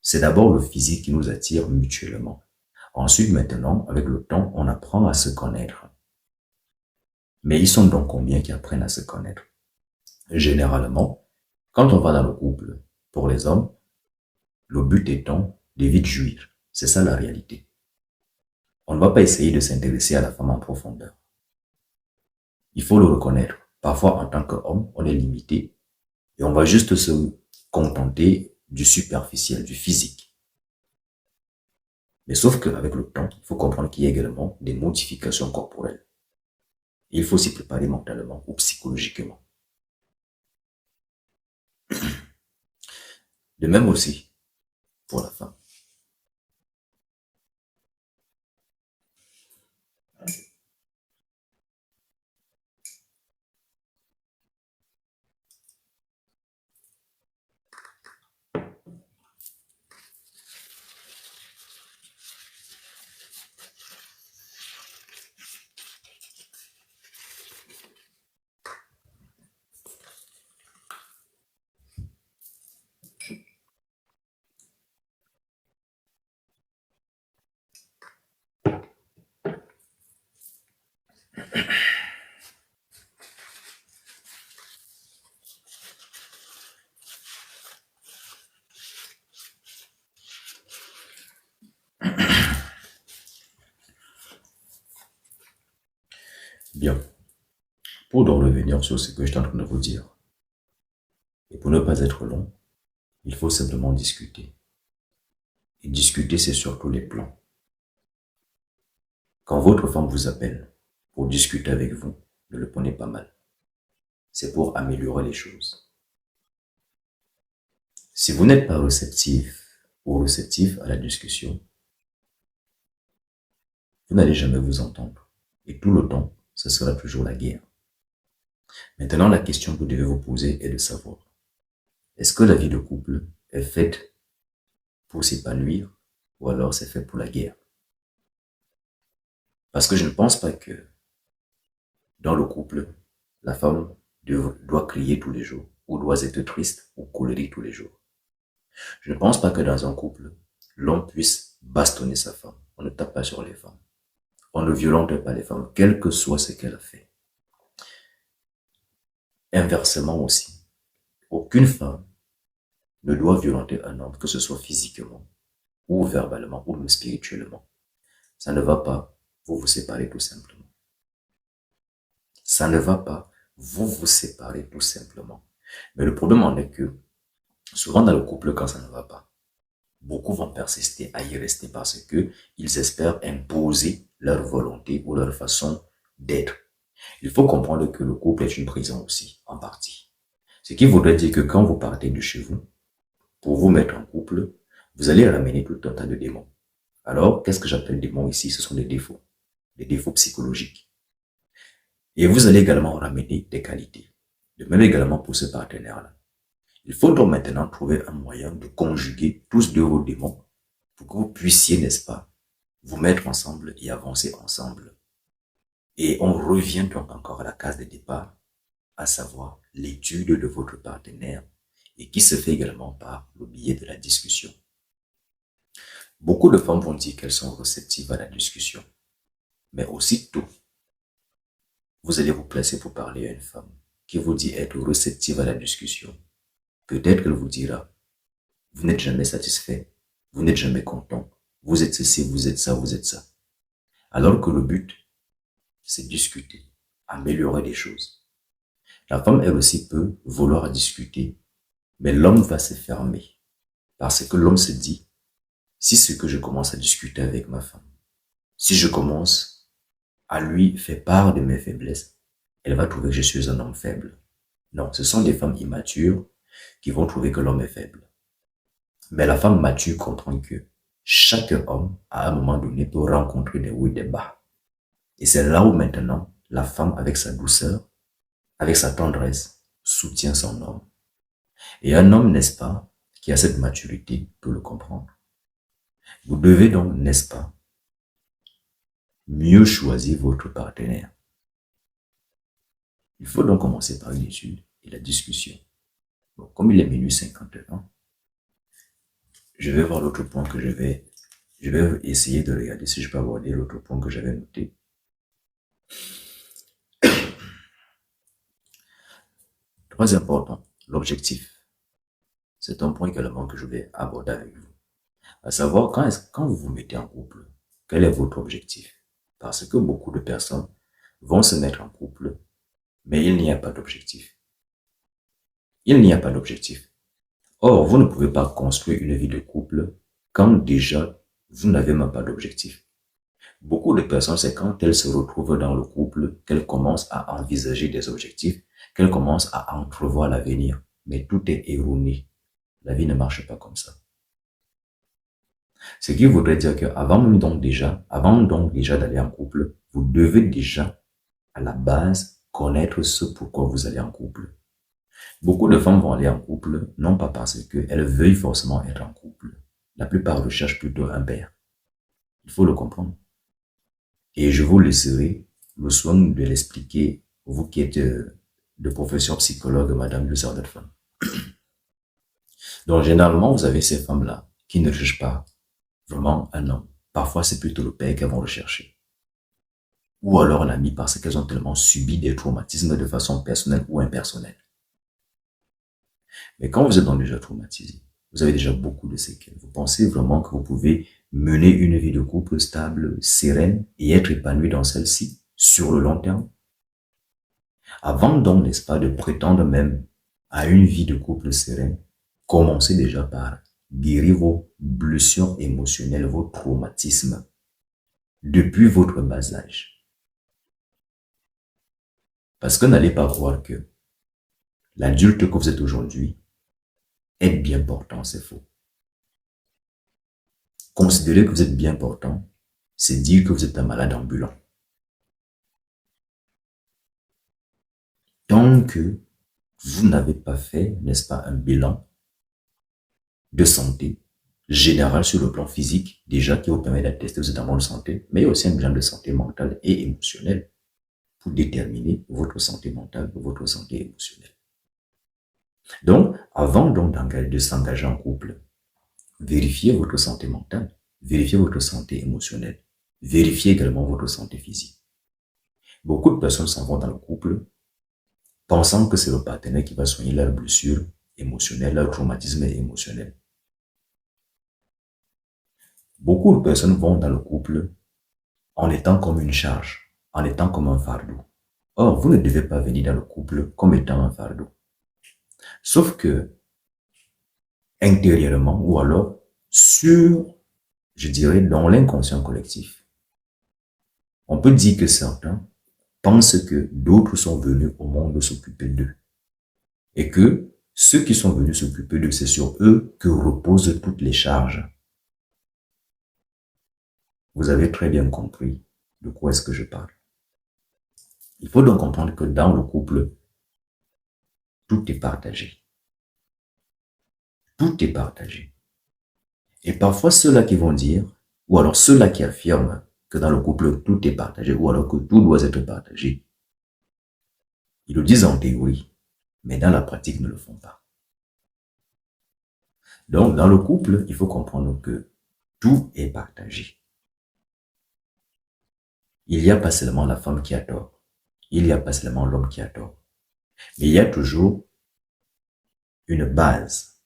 C'est d'abord le physique qui nous attire mutuellement. Ensuite, maintenant, avec le temps, on apprend à se connaître. Mais ils sont donc combien qui apprennent à se connaître? Généralement, quand on va dans le couple, pour les hommes, le but étant de vite jouir. C'est ça la réalité. On ne va pas essayer de s'intéresser à la femme en profondeur. Il faut le reconnaître. Parfois, en tant qu'homme, on est limité et on va juste se contenter du superficiel, du physique. Mais sauf qu'avec le temps, il faut comprendre qu'il y a également des modifications corporelles. Et il faut s'y préparer mentalement ou psychologiquement. De même aussi pour la femme. Bien. Pour donc revenir sur ce que je suis en train de vous dire, et pour ne pas être long, il faut simplement discuter. Et discuter, c'est sur tous les plans. Quand votre femme vous appelle pour discuter avec vous, ne le prenez pas mal. C'est pour améliorer les choses. Si vous n'êtes pas réceptif ou réceptif à la discussion, vous n'allez jamais vous entendre. Et tout le temps, ce sera toujours la guerre. Maintenant, la question que vous devez vous poser est de savoir, est-ce que la vie de couple est faite pour s'épanouir ou alors c'est fait pour la guerre? Parce que je ne pense pas que dans le couple, la femme doit crier tous les jours ou doit être triste ou colérique tous les jours. Je ne pense pas que dans un couple, l'homme puisse bastonner sa femme. On ne tape pas sur les femmes. On ne violente pas les femmes, quel que soit ce qu'elle a fait. Inversement aussi, aucune femme ne doit violenter un homme, que ce soit physiquement, ou verbalement, ou même spirituellement. Ça ne va pas, vous vous séparez tout simplement. Ça ne va pas, vous vous séparez tout simplement. Mais le problème en est que, souvent dans le couple, quand ça ne va pas, beaucoup vont persister à y rester parce que ils espèrent imposer leur volonté ou leur façon d'être. Il faut comprendre que le couple est une prison aussi, en partie. Ce qui voudrait dire que quand vous partez de chez vous, pour vous mettre en couple, vous allez ramener tout un tas de démons. Alors, qu'est-ce que j'appelle démons ici? Ce sont des défauts psychologiques. Et vous allez également ramener des qualités. De même également pour ce partenaire-là. Il faut donc maintenant trouver un moyen de conjuguer tous deux vos démons pour que vous puissiez, n'est-ce pas, vous mettre ensemble et avancer ensemble. Et on revient donc encore à la case de départ, à savoir l'étude de votre partenaire et qui se fait également par le biais de la discussion. Beaucoup de femmes vont dire qu'elles sont réceptives à la discussion. Mais aussitôt, vous allez vous placer pour parler à une femme qui vous dit être réceptive à la discussion. Peut-être qu'elle vous dira, vous n'êtes jamais satisfait, vous n'êtes jamais content, vous êtes ceci, vous êtes ça, vous êtes ça. Alors que le but, c'est discuter, améliorer les choses. La femme, elle aussi, peut vouloir discuter, mais l'homme va se fermer. Parce que l'homme se dit, si c'est que je commence à discuter avec ma femme, si je commence à lui faire part de mes faiblesses, elle va trouver que je suis un homme faible. Non, ce sont des femmes immatures qui vont trouver que l'homme est faible. Mais la femme mature comprend que chaque homme, à un moment donné, peut rencontrer des hauts et des bas. Et c'est là où maintenant, la femme, avec sa douceur, avec sa tendresse, soutient son homme. Et un homme, n'est-ce pas, qui a cette maturité, peut le comprendre. Vous devez donc, n'est-ce pas, mieux choisir votre partenaire. Il faut donc commencer par une étude et la discussion. Bon, comme il est minuit 51, je vais voir l'autre point que je vais essayer de regarder si je peux aborder l'autre point que j'avais noté. Troisième important, l'objectif. C'est un point également que je vais aborder avec vous. À savoir, quand vous vous mettez en couple, quel est votre objectif? Parce que beaucoup de personnes vont se mettre en couple, mais il n'y a pas d'objectif. Il n'y a pas d'objectif. Or, vous ne pouvez pas construire une vie de couple quand déjà vous n'avez même pas d'objectif. Beaucoup de personnes, c'est quand elles se retrouvent dans le couple qu'elles commencent à envisager des objectifs, qu'elles commencent à entrevoir l'avenir. Mais tout est erroné. La vie ne marche pas comme ça. Ce qui voudrait dire qu'avant donc déjà d'aller en couple, vous devez déjà, à la base, connaître ce pourquoi vous allez en couple. Beaucoup de femmes vont aller en couple, non pas parce qu'elles veuillent forcément être en couple. La plupart recherchent plutôt un père. Il faut le comprendre. Et je vous laisserai le soin de l'expliquer, vous qui êtes de profession psychologue, madame Lucerne femme. Donc, généralement, vous avez ces femmes-là qui ne recherchent pas vraiment un homme. Parfois, c'est plutôt le père qu'elles vont rechercher. Ou alors un ami parce qu'elles ont tellement subi des traumatismes de façon personnelle ou impersonnelle. Mais quand vous êtes déjà traumatisé, vous avez déjà beaucoup de séquelles. Vous pensez vraiment que vous pouvez mener une vie de couple stable, sereine et être épanoui dans celle-ci sur le long terme? Avant donc, n'est-ce pas, de prétendre même à une vie de couple sereine, commencez déjà par guérir vos blessures émotionnelles, vos traumatismes depuis votre bas âge. Parce que n'allez pas croire que l'adulte que vous êtes aujourd'hui est bien portant, c'est faux. Considérer que vous êtes bien portant, c'est dire que vous êtes un malade ambulant. Tant que vous n'avez pas fait, n'est-ce pas, un bilan de santé générale sur le plan physique, déjà qui vous permet d'attester que vous êtes en bonne santé, mais il y a aussi un bilan de santé mentale et émotionnelle pour déterminer votre santé mentale, votre santé émotionnelle. Donc, avant donc de s'engager en couple, vérifiez votre santé mentale, vérifiez votre santé émotionnelle, vérifiez également votre santé physique. Beaucoup de personnes s'en vont dans le couple pensant que c'est le partenaire qui va soigner leurs blessures émotionnelles, leur traumatisme émotionnel. Beaucoup de personnes vont dans le couple en étant comme une charge, en étant comme un fardeau. Or, vous ne devez pas venir dans le couple comme étant un fardeau. Sauf que, intérieurement, ou alors, je dirais, dans l'inconscient collectif, on peut dire que certains pensent que d'autres sont venus au monde s'occuper d'eux. Et que ceux qui sont venus s'occuper d'eux, c'est sur eux que reposent toutes les charges. Vous avez très bien compris de quoi est-ce que je parle. Il faut donc comprendre que dans le couple, tout est partagé. Tout est partagé. Et parfois, ceux-là qui vont dire, ou alors ceux-là qui affirment que dans le couple, tout est partagé, ou alors que tout doit être partagé, ils le disent en théorie, mais dans la pratique, ils ne le font pas. Donc, dans le couple, il faut comprendre que tout est partagé. Il n'y a pas seulement la femme qui a tort. Il n'y a pas seulement l'homme qui a tort. Mais il y a toujours une base.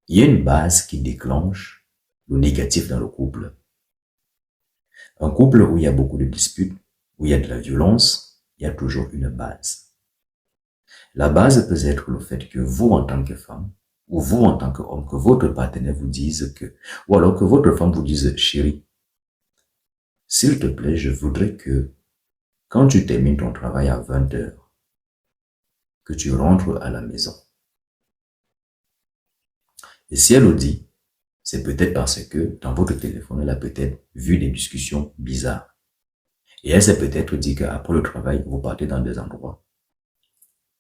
Il y a une base qui déclenche le négatif dans le couple. Un couple où il y a beaucoup de disputes, où il y a de la violence, il y a toujours une base. La base peut être le fait que vous, en tant que femme, ou vous, en tant qu'homme, que votre partenaire vous dise que, ou alors que votre femme vous dise, chérie, s'il te plaît, je voudrais que, quand tu termines ton travail à 20 heures, que tu rentres à la maison. Et si elle le dit, c'est peut-être parce que dans votre téléphone, elle a peut-être vu des discussions bizarres. Et elle s'est peut-être dit qu'après le travail, vous partez dans des endroits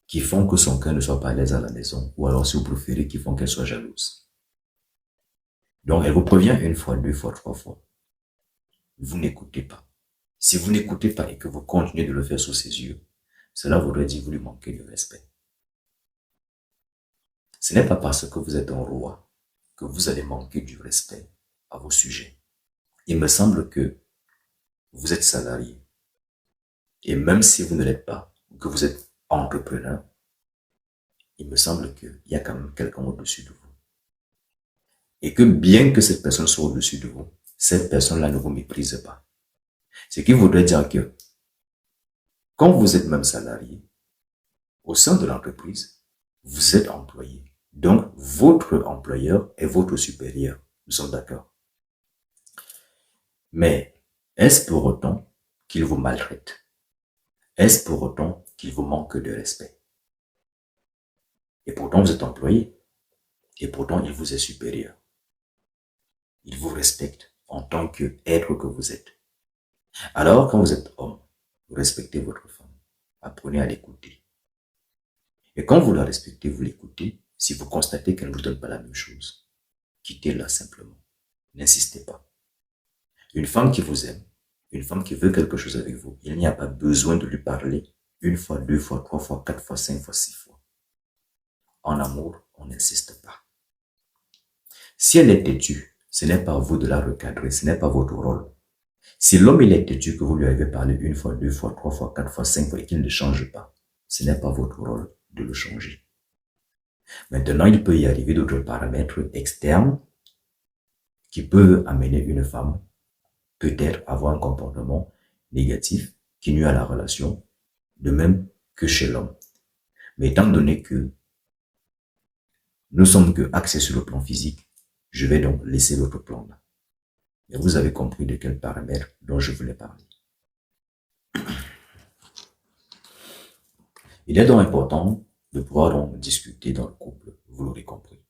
qui font que son cœur ne soit pas à l'aise à la maison, ou alors si vous préférez, qui font qu'elle soit jalouse. Donc elle vous prévient une fois, deux fois, trois fois. Vous n'écoutez pas. Si vous n'écoutez pas et que vous continuez de le faire sous ses yeux, cela voudrait dire que vous lui manquez de respect. Ce n'est pas parce que vous êtes un roi que vous allez manquer du respect à vos sujets. Il me semble que vous êtes salarié. Et même si vous ne l'êtes pas, que vous êtes entrepreneur, il me semble qu'il y a quand même quelqu'un au-dessus de vous. Et que bien que cette personne soit au-dessus de vous, cette personne-là ne vous méprise pas. Ce qui voudrait dire que quand vous êtes même salarié, au sein de l'entreprise, vous êtes employé. Donc, votre employeur est votre supérieur. Nous sommes d'accord. Mais est-ce pour autant qu'il vous maltraite? Est-ce pour autant qu'il vous manque de respect? Et pourtant, vous êtes employé. Et pourtant, il vous est supérieur. Il vous respecte en tant qu'être que vous êtes. Alors, quand vous êtes homme, vous respectez votre femme. Apprenez à l'écouter. Et quand vous la respectez, vous l'écoutez, si vous constatez qu'elle ne vous donne pas la même chose, quittez-la simplement. N'insistez pas. Une femme qui vous aime, une femme qui veut quelque chose avec vous, il n'y a pas besoin de lui parler une fois, deux fois, trois fois, quatre fois, cinq fois, six fois. En amour, on n'insiste pas. Si elle est têtue, ce n'est pas à vous de la recadrer, ce n'est pas votre rôle. Si l'homme il est têtu, que vous lui avez parlé une fois, deux fois, trois fois, quatre fois, cinq fois et qu'il ne change pas, ce n'est pas votre rôle de le changer. Maintenant, il peut y arriver d'autres paramètres externes qui peuvent amener une femme peut-être avoir un comportement négatif qui nuit à la relation, de même que chez l'homme. Mais étant donné que nous sommes que axés sur le plan physique, je vais donc laisser l'autre plan là. Et vous avez compris de quels paramètres dont je voulais parler. Il est donc important de pouvoir donc discuter dans le couple, vous l'aurez compris.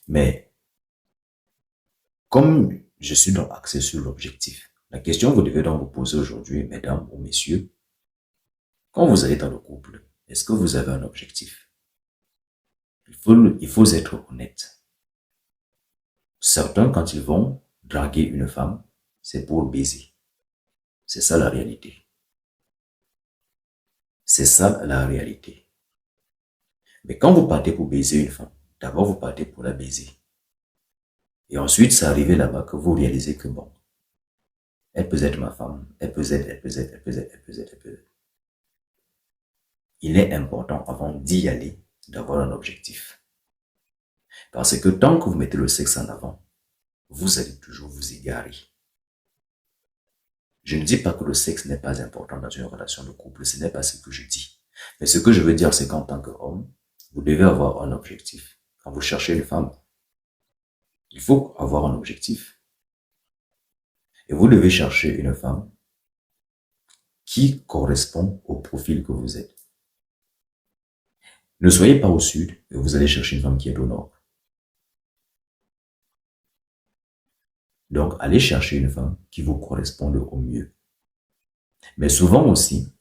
Mais, comme je suis donc axé sur l'objectif, la question que vous devez donc vous poser aujourd'hui, mesdames ou messieurs, quand vous allez dans le couple, est-ce que vous avez un objectif? Il faut être honnête. Certains, quand ils vont draguer une femme, c'est pour baiser. C'est ça la réalité. C'est ça la réalité. Mais quand vous partez pour baiser une femme, d'abord vous partez pour la baiser. Et ensuite, c'est arrivé là-bas que vous réalisez que bon, elle peut être ma femme, elle peut être. Il est important, avant d'y aller, d'avoir un objectif. Parce que tant que vous mettez le sexe en avant, vous allez toujours vous égarer. Je ne dis pas que le sexe n'est pas important dans une relation de couple, ce n'est pas ce que je dis. Mais ce que je veux dire, c'est qu'en tant qu'homme, vous devez avoir un objectif. Quand vous cherchez une femme, il faut avoir un objectif. Et vous devez chercher une femme qui correspond au profil que vous êtes. Ne soyez pas au sud et vous allez chercher une femme qui est au nord. Donc, allez chercher une femme qui vous corresponde au mieux. Mais souvent aussi,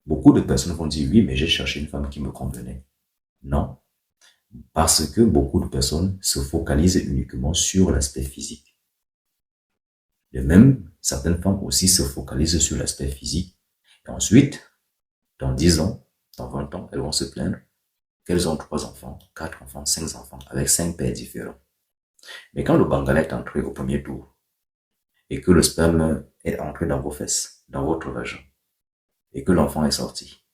beaucoup de personnes vont dire, oui, mais j'ai cherché une femme qui me convenait. Non, parce que beaucoup de personnes se focalisent uniquement sur l'aspect physique. De même, certaines femmes aussi se focalisent sur l'aspect physique. Et ensuite, dans 10 ans, dans 20 ans, elles vont se plaindre qu'elles ont 3 enfants, 4 enfants, 5 enfants, avec 5 pères différents. Mais quand le Bangala est entré au premier tour, et que le sperme est entré dans vos fesses, dans votre vagin, et que l'enfant est sorti,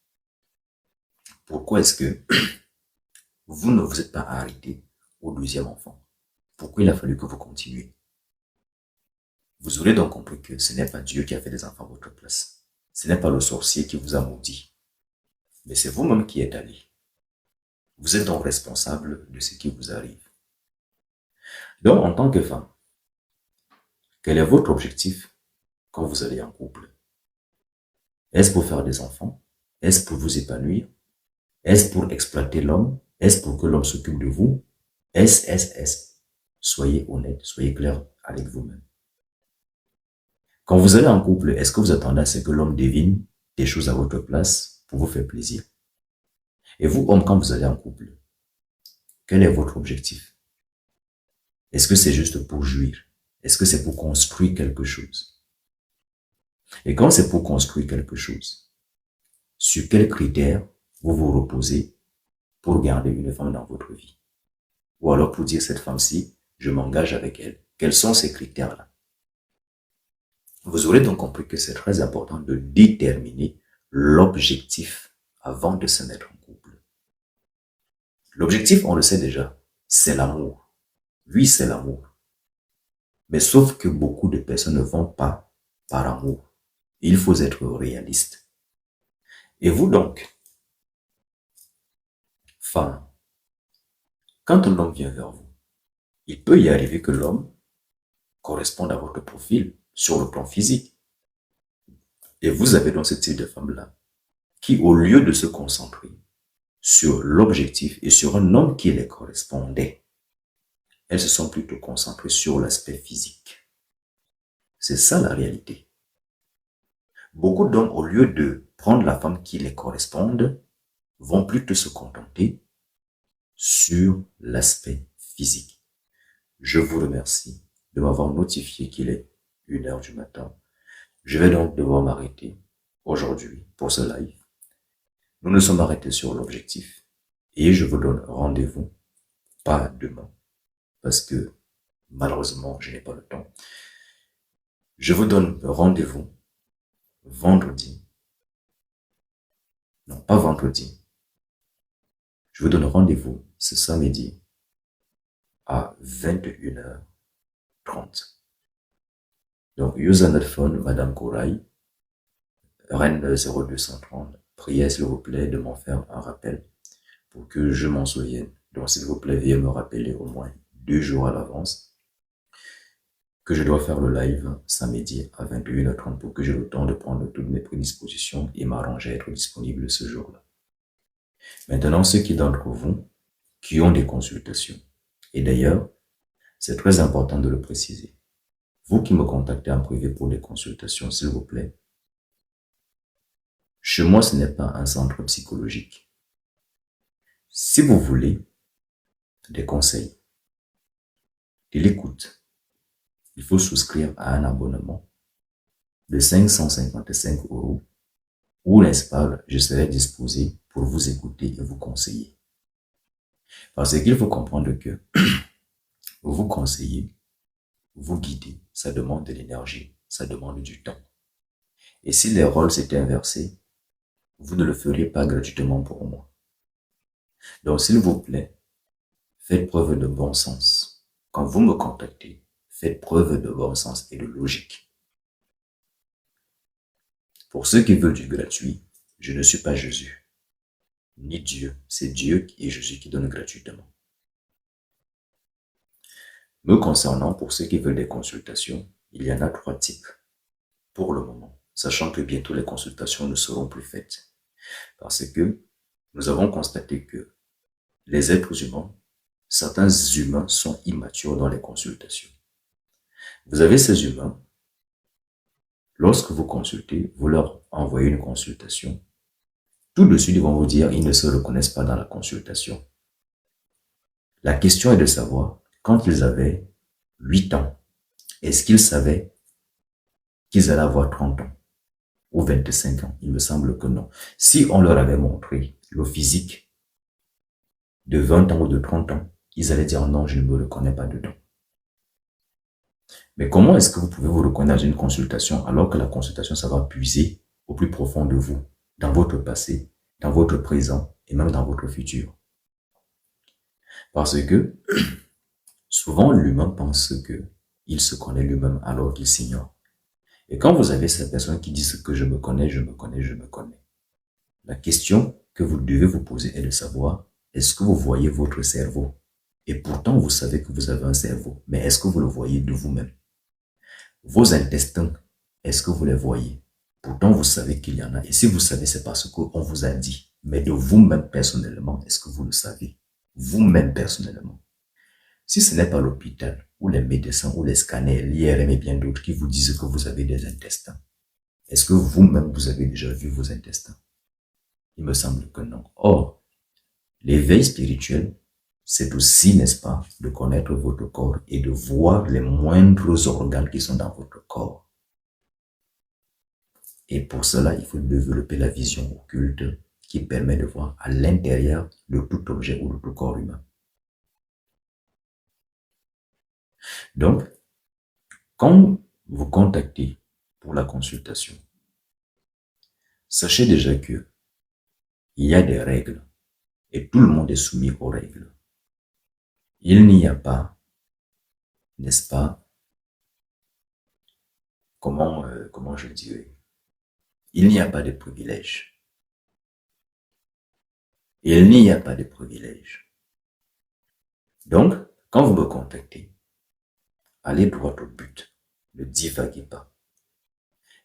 pourquoi est-ce que vous ne vous êtes pas arrêté au 12e enfant? Pourquoi il a fallu que vous continuiez? Vous aurez donc compris que ce n'est pas Dieu qui a fait des enfants à votre place. Ce n'est pas le sorcier qui vous a maudit. Mais c'est vous-même qui êtes allé. Vous êtes donc responsable de ce qui vous arrive. Donc, en tant que femme, quel est votre objectif quand vous allez en couple? Est-ce pour faire des enfants? Est-ce pour vous épanouir? Est-ce pour exploiter l'homme Est-ce pour que l'homme s'occupe de vous? Est-ce. Soyez honnête, soyez clair avec vous-même. Quand vous allez en couple, est-ce que vous attendez à ce que l'homme devine des choses à votre place pour vous faire plaisir? Et vous, homme, quand vous allez en couple, quel est votre objectif? Est-ce que c'est juste pour jouir? Est-ce que c'est pour construire quelque chose? Et quand c'est pour construire quelque chose, sur quels critères vous vous reposez pour garder une femme dans votre vie? Ou alors pour dire cette femme-ci, je m'engage avec elle. Quels sont ces critères-là? Vous aurez donc compris que c'est très important de déterminer l'objectif avant de se mettre en couple. L'objectif, on le sait déjà, c'est l'amour. Oui, c'est l'amour. Mais sauf que beaucoup de personnes ne vont pas par amour. Il faut être réaliste. Et vous donc, femme, quand un homme vient vers vous, il peut y arriver que l'homme corresponde à votre profil sur le plan physique. Et vous avez donc ce type de femme-là qui, au lieu de se concentrer sur l'objectif et sur un homme qui les correspondait, elles se sont plutôt concentrées sur l'aspect physique. C'est ça la réalité. Beaucoup d'hommes, au lieu de prendre la femme qui les corresponde, vont plutôt se contenter sur l'aspect physique. Je vous remercie de m'avoir notifié qu'il est 1h du matin. Je vais donc devoir m'arrêter aujourd'hui pour ce live. Nous nous sommes arrêtés sur l'objectif et je vous donne rendez-vous, pas demain, parce que malheureusement, je n'ai pas le temps. Je vous donne rendez-vous vendredi. Non, pas vendredi. Je vous donne rendez-vous ce samedi à 21h30. Donc, user notre phone, Madame Kouraï, Rennes 0230. Priez, s'il vous plaît, de m'en faire un rappel pour que je m'en souvienne. Donc, s'il vous plaît, veuillez me rappeler au moins 2 jours à l'avance que je dois faire le live samedi à 21h30 pour que j'ai le temps de prendre toutes mes prédispositions et m'arranger à être disponible ce jour-là. Maintenant, ceux qui d'entre vous qui ont des consultations, et d'ailleurs, c'est très important de le préciser. Vous qui me contactez en privé pour des consultations, s'il vous plaît, chez moi, ce n'est pas un centre psychologique. Si vous voulez des conseils, de l'écoute, il faut souscrire à un abonnement de 555 € où, n'est-ce pas, je serai disposé pour vous écouter et vous conseiller. Parce qu'il faut comprendre que vous conseiller, vous guider, ça demande de l'énergie, ça demande du temps. Et si les rôles s'étaient inversés, vous ne le feriez pas gratuitement pour moi. Donc, s'il vous plaît, faites preuve de bon sens. Quand vous me contactez, faites preuve de bon sens et de logique. Pour ceux qui veulent du gratuit, je ne suis pas Jésus, ni Dieu. C'est Dieu et Jésus qui donnent gratuitement. Me concernant, pour ceux qui veulent des consultations, il y en a 3 types pour le moment, sachant que bientôt les consultations ne seront plus faites. Parce que nous avons constaté que les êtres humains, certains humains sont immatures dans les consultations. Vous avez ces humains, lorsque vous consultez, vous leur envoyez une consultation, tout de suite ils vont vous dire ils ne se reconnaissent pas dans la consultation. La question est de savoir, quand ils avaient 8 ans, est-ce qu'ils savaient qu'ils allaient avoir 30 ans ou 25 ans? Il me semble que non. Si on leur avait montré le physique de 20 ans ou de 30 ans, ils allaient dire non, je ne me reconnais pas dedans. Mais comment est-ce que vous pouvez vous reconnaître dans une consultation alors que la consultation, ça va puiser au plus profond de vous, dans votre passé, dans votre présent et même dans votre futur? Parce que souvent l'humain pense qu'il se connaît lui-même alors qu'il s'ignore. Et quand vous avez ces personnes qui disent que je me connais, je me connais, je me connais, la question que vous devez vous poser est de savoir, est-ce que vous voyez votre cerveau? Et pourtant, vous savez que vous avez un cerveau, mais est-ce que vous le voyez de vous-même? Vos intestins, est-ce que vous les voyez? Pourtant, vous savez qu'il y en a. Et si vous savez, c'est parce qu'on vous a dit. Mais de vous-même, personnellement, est-ce que vous le savez? vous-même personnellement. Si ce n'est pas l'hôpital, ou les médecins, ou les scanners, l'IRM et bien d'autres qui vous disent que vous avez des intestins, est-ce que vous-même vous avez déjà vu vos intestins? Il me semble que non. Or, l'éveil spirituel, c'est aussi, n'est-ce pas, de connaître votre corps et de voir les moindres organes qui sont dans votre corps. Et pour cela, il faut développer la vision occulte qui permet de voir à l'intérieur de tout objet ou de tout corps humain. Donc, quand vous contactez pour la consultation, sachez déjà que il y a des règles et tout le monde est soumis aux règles. Il n'y a pas, n'est-ce pas, comment je dirais, il n'y a pas de privilèges. Il n'y a pas de privilèges. Donc, quand vous me contactez, allez droit au but, ne divaguez pas.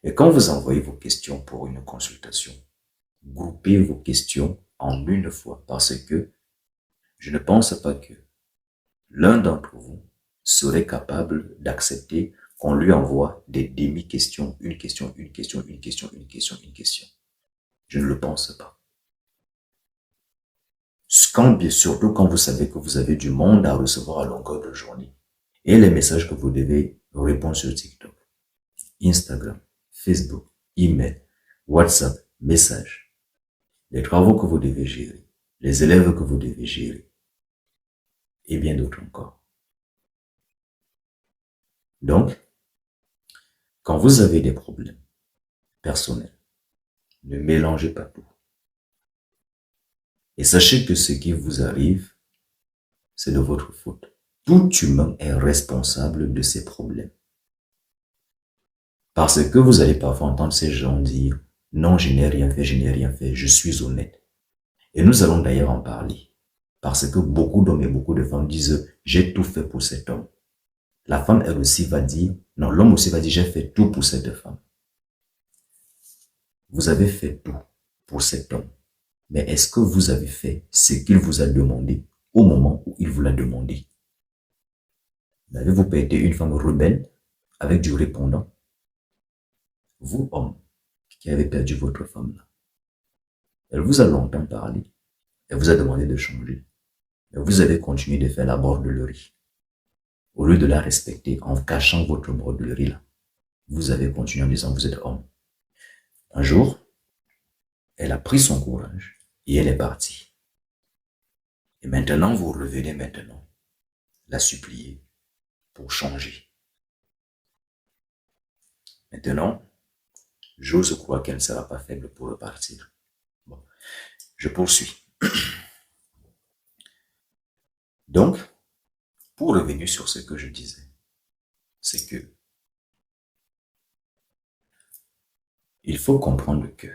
Et quand vous envoyez vos questions pour une consultation, groupez vos questions en une fois parce que je ne pense pas que l'un d'entre vous serait capable d'accepter qu'on lui envoie des demi-questions, une question, une question, une question, une question, une question. Je ne le pense pas. Surtout quand vous savez que vous avez du monde à recevoir à longueur de journée. Et les messages que vous devez répondre sur TikTok, Instagram, Facebook, email, WhatsApp, messages, les travaux que vous devez gérer, les élèves que vous devez gérer, et bien d'autres encore. Donc, quand vous avez des problèmes personnels, ne mélangez pas tout. Et sachez que ce qui vous arrive, c'est de votre faute. Tout humain est responsable de ses problèmes. Parce que vous allez parfois entendre ces gens dire « Non, je n'ai rien fait, je n'ai rien fait, je suis honnête. » Et nous allons d'ailleurs en parler. Parce que beaucoup d'hommes et beaucoup de femmes disent « J'ai tout fait pour cet homme. » La femme, elle aussi va dire « Non, l'homme aussi va dire « J'ai fait tout pour cette femme. » Vous avez fait tout pour cet homme. Mais est-ce que vous avez fait ce qu'il vous a demandé au moment où il vous l'a demandé? N'avez-vous pas été une femme rebelle avec du répondant? Vous, homme, qui avez perdu votre femme là, elle vous a longtemps parlé, elle vous a demandé de changer, mais vous avez continué de faire la bordelerie. Au lieu de la respecter en cachant votre bordelerie là, vous avez continué en disant vous êtes homme. Un jour, elle a pris son courage et elle est partie. Et maintenant, vous revenez maintenant la supplier pour changer. Maintenant, j'ose croire qu'elle ne sera pas faible pour repartir. Bon, je poursuis. Donc, pour revenir sur ce que je disais, c'est que il faut comprendre que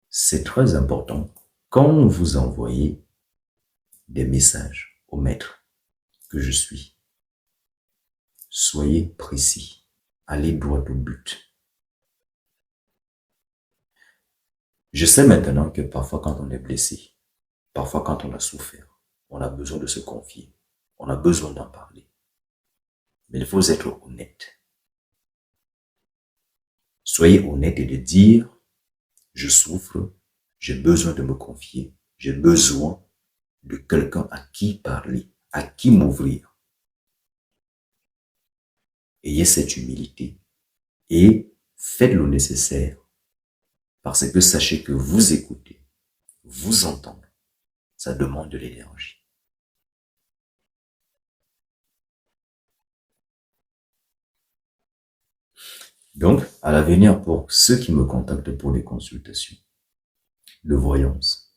c'est très important quand vous envoyez des messages au maître que je suis. Soyez précis, allez droit au but. Je sais maintenant que parfois quand on est blessé, parfois quand on a souffert, on a besoin de se confier, on a besoin d'en parler. Mais il faut être honnête. Soyez honnête et de dire, je souffre, j'ai besoin de me confier, j'ai besoin de quelqu'un à qui parler, à qui m'ouvrir. Ayez cette humilité et faites le nécessaire parce que sachez que vous écoutez, vous entendre, ça demande de l'énergie. Donc, à l'avenir, pour ceux qui me contactent pour des consultations de voyance,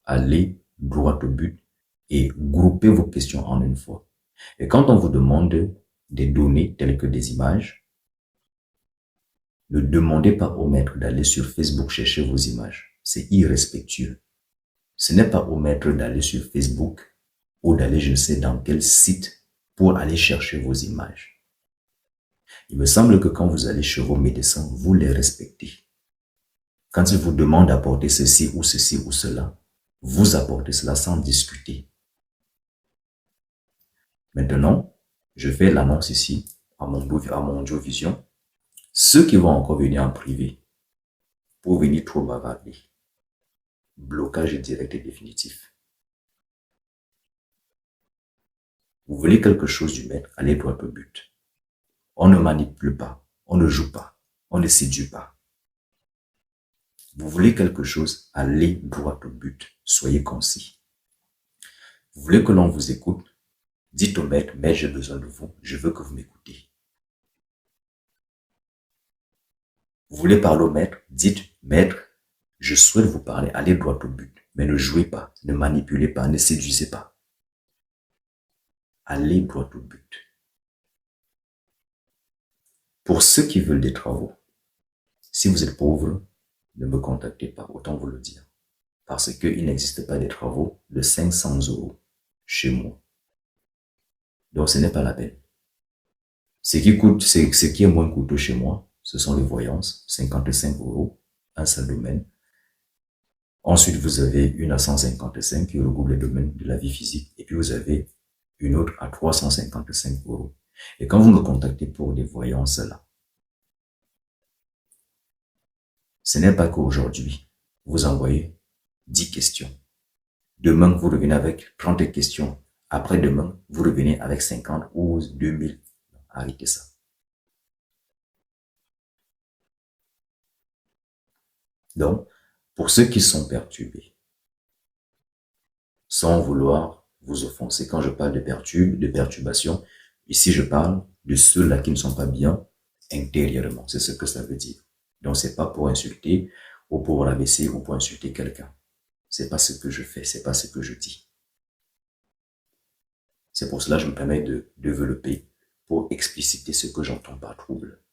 allez droit au but et groupez vos questions en une fois. Et quand on vous demande des données telles que des images, ne demandez pas au maître d'aller sur Facebook chercher vos images. C'est irrespectueux. Ce n'est pas au maître d'aller sur Facebook ou d'aller je ne sais dans quel site pour aller chercher vos images. Il me semble que quand vous allez chez vos médecins, vous les respectez. Quand il vous demande d'apporter ceci ou cela, vous apportez cela sans discuter. Maintenant, je fais l'annonce ici à mon Audiovision. Ceux qui vont encore venir en privé pour venir trop bavarder. Blocage direct et définitif. Vous voulez quelque chose du maître, allez droit au but. On ne manipule pas, on ne joue pas, on ne séduit pas. Vous voulez quelque chose, allez droit au but, soyez concis. Vous voulez que l'on vous écoute, dites au maître, mais j'ai besoin de vous, je veux que vous m'écoutez. Vous voulez parler au maître, dites, maître, je souhaite vous parler, allez droit au but, mais ne jouez pas, ne manipulez pas, ne séduisez pas. Allez droit au but. Pour ceux qui veulent des travaux, si vous êtes pauvre, ne me contactez pas, autant vous le dire. Parce qu'il n'existe pas des travaux de 500 € chez moi. Donc ce n'est pas la peine. Ce qui est moins coûteux chez moi, ce sont les voyances, 55 €, un seul domaine. Ensuite, vous avez une à 155 qui regroupe les domaines de la vie physique. Et puis vous avez une autre à 355 €. Et quand vous me contactez pour des voyances là, ce n'est pas qu'aujourd'hui, vous envoyez 10 questions. Demain, vous revenez avec 30 questions. Après-demain, vous revenez avec 50 ou 2000. Arrêtez ça. Donc, pour ceux qui sont perturbés, sans vouloir vous offenser, quand je parle de perturbation, ici je parle de ceux-là qui ne sont pas bien intérieurement. C'est ce que ça veut dire. Donc, c'est pas pour insulter ou pour rabaisser ou pour insulter quelqu'un. C'est pas ce que je fais, c'est pas ce que je dis. C'est pour cela que je me permets de développer pour expliciter ce que j'entends par trouble.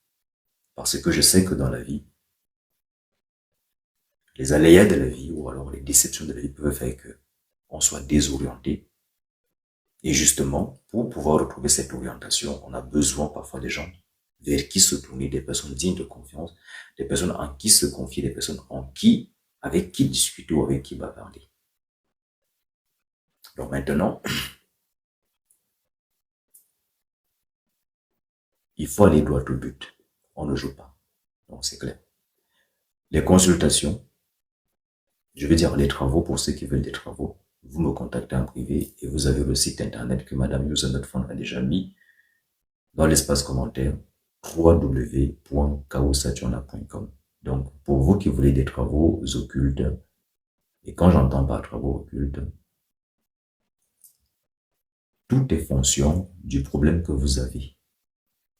Parce que je sais que dans la vie, les aléas de la vie ou alors les déceptions de la vie peuvent faire que on soit désorienté. Et justement, pour pouvoir retrouver cette orientation, on a besoin parfois des gens vers qui se tourner, des personnes dignes de confiance, des personnes en qui se confier, des personnes avec qui discuter ou avec qui bavarder. Donc maintenant, il faut aller droit au but. On ne joue pas. Donc c'est clair. Les consultations, je veux dire les travaux pour ceux qui veulent des travaux, vous me contactez en privé et vous avez le site internet que Madame Youssanotfond a déjà mis dans l'espace commentaire www.kaosaturna.com. Donc, pour vous qui voulez des travaux occultes, et quand j'entends par travaux occultes, tout est fonction du problème que vous avez.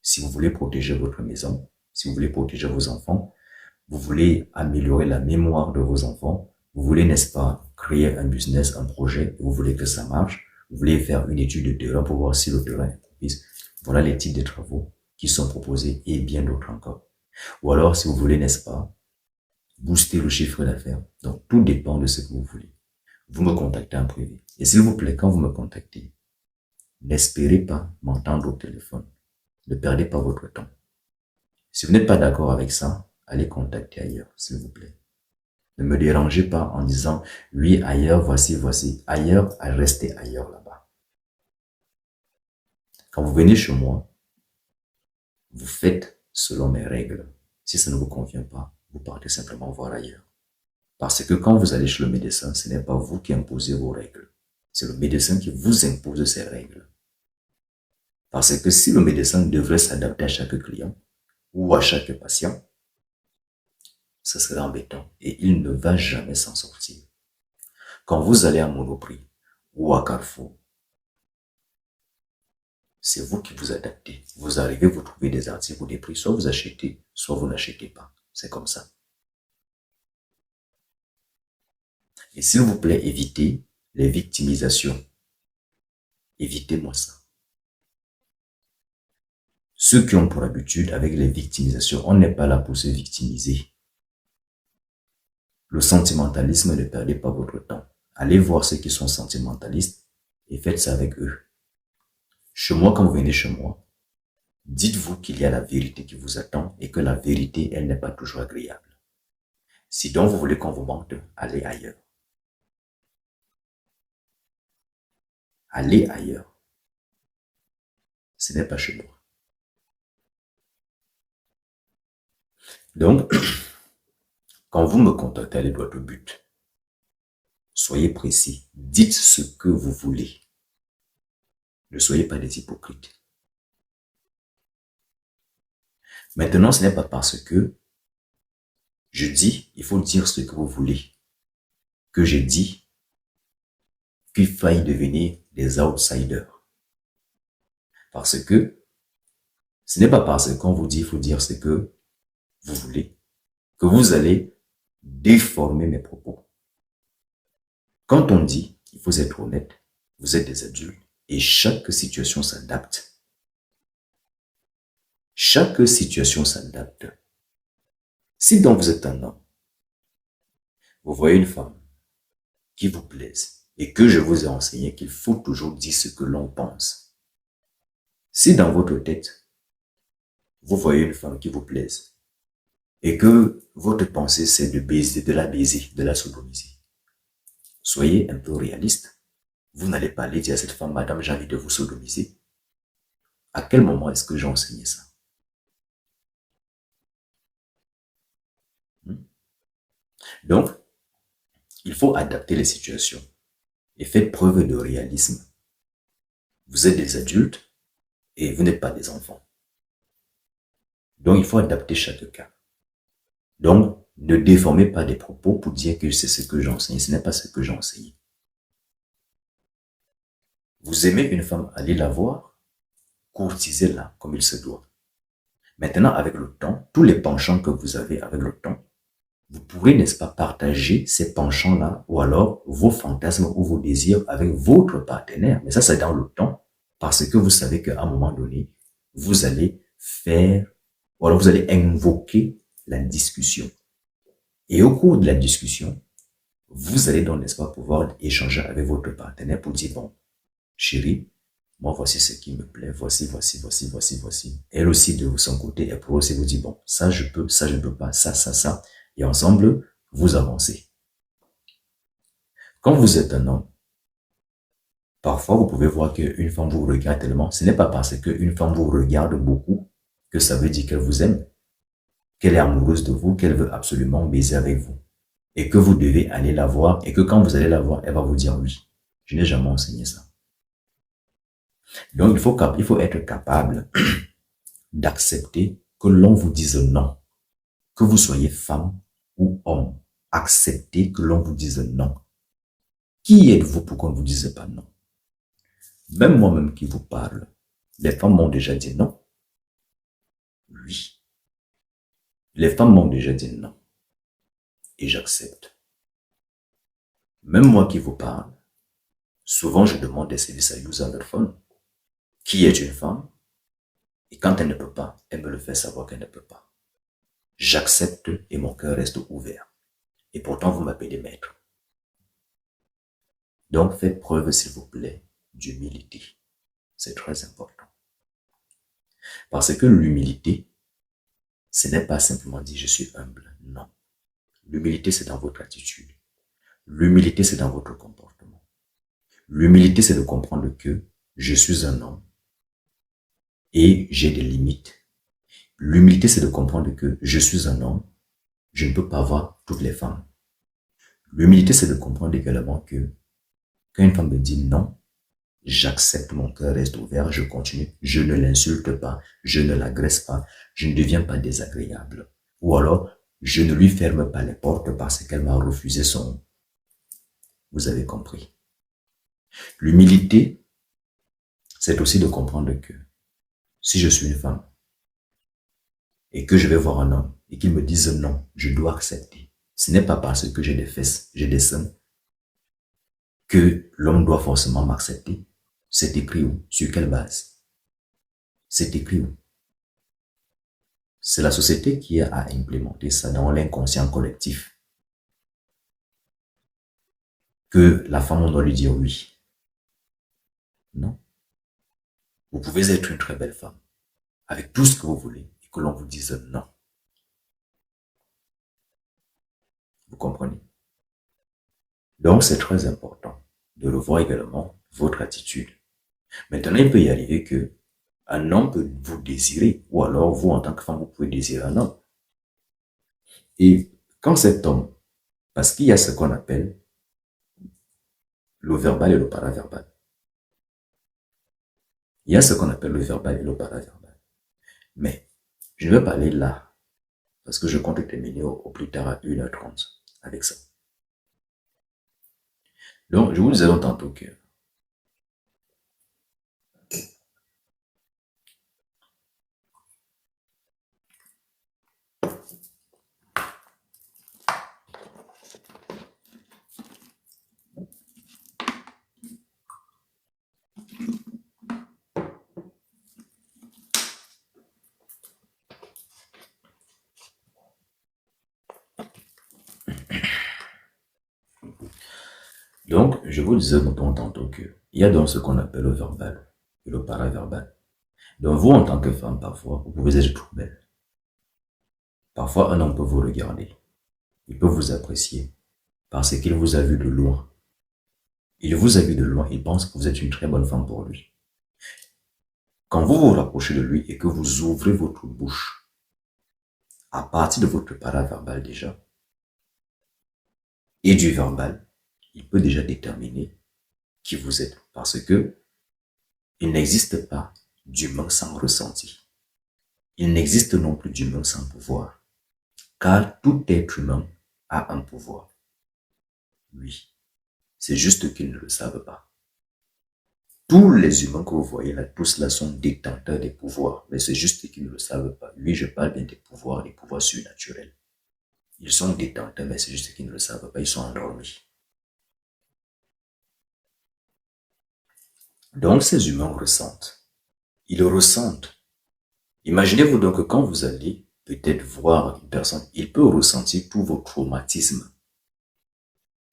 Si vous voulez protéger votre maison, si vous voulez protéger vos enfants, vous voulez améliorer la mémoire de vos enfants, vous voulez, n'est-ce pas, créer un business, un projet, vous voulez que ça marche, vous voulez faire une étude de terrain pour voir si le terrain est propice. Voilà les types de travaux qui sont proposés et bien d'autres encore. Ou alors, si vous voulez, n'est-ce pas, booster le chiffre d'affaires. Donc, tout dépend de ce que vous voulez. Vous me contactez en privé. Et s'il vous plaît, quand vous me contactez, n'espérez pas m'entendre au téléphone. Ne perdez pas votre temps. Si vous n'êtes pas d'accord avec ça, allez contacter ailleurs, s'il vous plaît. Ne me dérangez pas en disant, oui, ailleurs, voici. Ailleurs, restez ailleurs là-bas. Quand vous venez chez moi, vous faites selon mes règles. Si ça ne vous convient pas, vous partez simplement voir ailleurs. Parce que quand vous allez chez le médecin, ce n'est pas vous qui imposez vos règles. C'est le médecin qui vous impose ses règles. Parce que si le médecin devrait s'adapter à chaque client ou à chaque patient, ce serait embêtant et il ne va jamais s'en sortir. Quand vous allez à Monoprix ou à Carrefour, c'est vous qui vous adaptez. Vous arrivez, vous trouvez des articles ou des prix, soit vous achetez, soit vous n'achetez pas. C'est comme ça. Et s'il vous plaît, évitez les victimisations. Évitez-moi ça. Ceux qui ont pour habitude avec les victimisations, on n'est pas là pour se victimiser. Le sentimentalisme, ne perdez pas votre temps. Allez voir ceux qui sont sentimentalistes et faites ça avec eux. Chez moi, quand vous venez chez moi, dites-vous qu'il y a la vérité qui vous attend et que la vérité, elle n'est pas toujours agréable. Si donc vous voulez qu'on vous mente, allez ailleurs. Allez ailleurs. Ce n'est pas chez moi. Donc, quand vous me contactez, allez droit au but. Soyez précis. Dites ce que vous voulez. Ne soyez pas des hypocrites. Maintenant, ce n'est pas parce que je dis, il faut dire ce que vous voulez, que j'ai dit qu'il faille devenir des outsiders. Parce que ce n'est pas parce qu'on vous dit, il faut dire ce que vous voulez, que vous allez déformer mes propos. Quand on dit, il faut être honnête, vous êtes des adultes et chaque situation s'adapte. Chaque situation s'adapte. Si donc vous êtes un homme, vous voyez une femme qui vous plaise et que je vous ai enseigné qu'il faut toujours dire ce que l'on pense. Si dans votre tête, vous voyez une femme qui vous plaise et que votre pensée c'est de baiser, de la sodomiser, soyez un peu réaliste. Vous n'allez pas aller dire à cette femme, madame, j'ai envie de vous sodomiser. À quel moment est-ce que j'ai enseigné ça? Donc, il faut adapter les situations et faire preuve de réalisme. Vous êtes des adultes et vous n'êtes pas des enfants. Donc, il faut adapter chaque cas. Donc, ne déformez pas des propos pour dire que c'est ce que j'ai enseigné. Ce n'est pas ce que j'ai enseigné. Vous aimez une femme, allez la voir, courtisez-la comme il se doit. Maintenant, avec le temps, tous les penchants que vous avez avec le temps, vous pourrez, n'est-ce pas, partager ces penchants-là ou alors vos fantasmes ou vos désirs avec votre partenaire. Mais ça, c'est dans le temps parce que vous savez qu'à un moment donné, vous allez faire, ou alors vous allez invoquer la discussion. Et au cours de la discussion, vous allez donc, n'est-ce pas, pouvoir échanger avec votre partenaire pour dire, bon, chérie, moi, voici ce qui me plaît, voici. Elle aussi, de son côté, elle pourra aussi vous dire, bon, ça, je peux, ça, je ne peux pas, ça. Et ensemble, vous avancez. Quand vous êtes un homme, parfois, vous pouvez voir qu'une femme vous regarde tellement. Ce n'est pas parce qu'une femme vous regarde beaucoup que ça veut dire qu'elle vous aime, qu'elle est amoureuse de vous, qu'elle veut absolument baiser avec vous. Et que vous devez aller la voir et que quand vous allez la voir, elle va vous dire oui. Je n'ai jamais enseigné ça. Donc, il faut être capable d'accepter que l'on vous dise non. Que vous soyez femme ou homme, acceptez que l'on vous dise non. Qui êtes-vous pour qu'on ne vous dise pas non? Même moi-même qui vous parle, les femmes m'ont déjà dit non. Oui. Les femmes m'ont déjà dit non. Et j'accepte. Même moi qui vous parle, souvent je demande des services à user leur phone. Qui est une femme? Et quand elle ne peut pas, elle me le fait savoir qu'elle ne peut pas. J'accepte et mon cœur reste ouvert. Et pourtant, vous m'appelez maître. Donc, faites preuve, s'il vous plaît, d'humilité. C'est très important. Parce que l'humilité, ce n'est pas simplement dire je suis humble. Non. L'humilité, c'est dans votre attitude. L'humilité, c'est dans votre comportement. L'humilité, c'est de comprendre que je suis un homme et j'ai des limites. L'humilité, c'est de comprendre que je suis un homme, je ne peux pas voir toutes les femmes. L'humilité, c'est de comprendre également que quand une femme me dit non, j'accepte, mon cœur reste ouvert, je continue, je ne l'insulte pas, je ne l'agresse pas, je ne deviens pas désagréable. Ou alors, je ne lui ferme pas les portes parce qu'elle m'a refusé son... Vous avez compris. L'humilité, c'est aussi de comprendre que si je suis une femme et que je vais voir un homme et qu'il me dise non, je dois accepter. Ce n'est pas parce que j'ai des fesses, j'ai des seins, que l'homme doit forcément m'accepter. C'est écrit où? Sur quelle base? C'est écrit où? C'est la société qui a implémenté ça dans l'inconscient collectif. Que la femme, on doit lui dire oui. Non. Vous pouvez être une très belle femme, avec tout ce que vous voulez, et que l'on vous dise non. Vous comprenez? Donc, c'est très important de revoir également votre attitude. Maintenant, il peut y arriver que un homme peut vous désirer, ou alors vous, en tant que femme, vous pouvez désirer un homme. Et quand cet homme, parce qu'il y a ce qu'on appelle le verbal et le paraverbal. Il y a ce qu'on appelle le verbal et le paraverbal. Mais je ne vais pas aller là, parce que je compte terminer au plus tard à 1h30 avec ça. Donc, je vous disais tantôt que donc, je vous disais tantôt que il y a donc ce qu'on appelle le verbal et le paraverbal. Donc, vous, en tant que femme, parfois, vous pouvez être trop belle. Parfois, un homme peut vous regarder. Il peut vous apprécier parce qu'il vous a vu de loin. Il vous a vu de loin, il pense que vous êtes une très bonne femme pour lui. Quand vous vous rapprochez de lui et que vous ouvrez votre bouche, à partir de votre paraverbal déjà, et du verbal, il peut déjà déterminer qui vous êtes. Parce que il n'existe pas d'humain sans ressenti. Il n'existe non plus d'humain sans pouvoir. Car tout être humain a un pouvoir. Oui. C'est juste qu'ils ne le savent pas. Tous les humains que vous voyez là, tous là sont détenteurs des pouvoirs. Mais c'est juste qu'ils ne le savent pas. Lui, je parle bien des pouvoirs surnaturels. Ils sont détenteurs, mais c'est juste qu'ils ne le savent pas. Ils sont endormis. Donc, ces humains ressentent. Ils ressentent. Imaginez-vous donc que quand vous allez peut-être voir une personne, il peut ressentir tous vos traumatismes.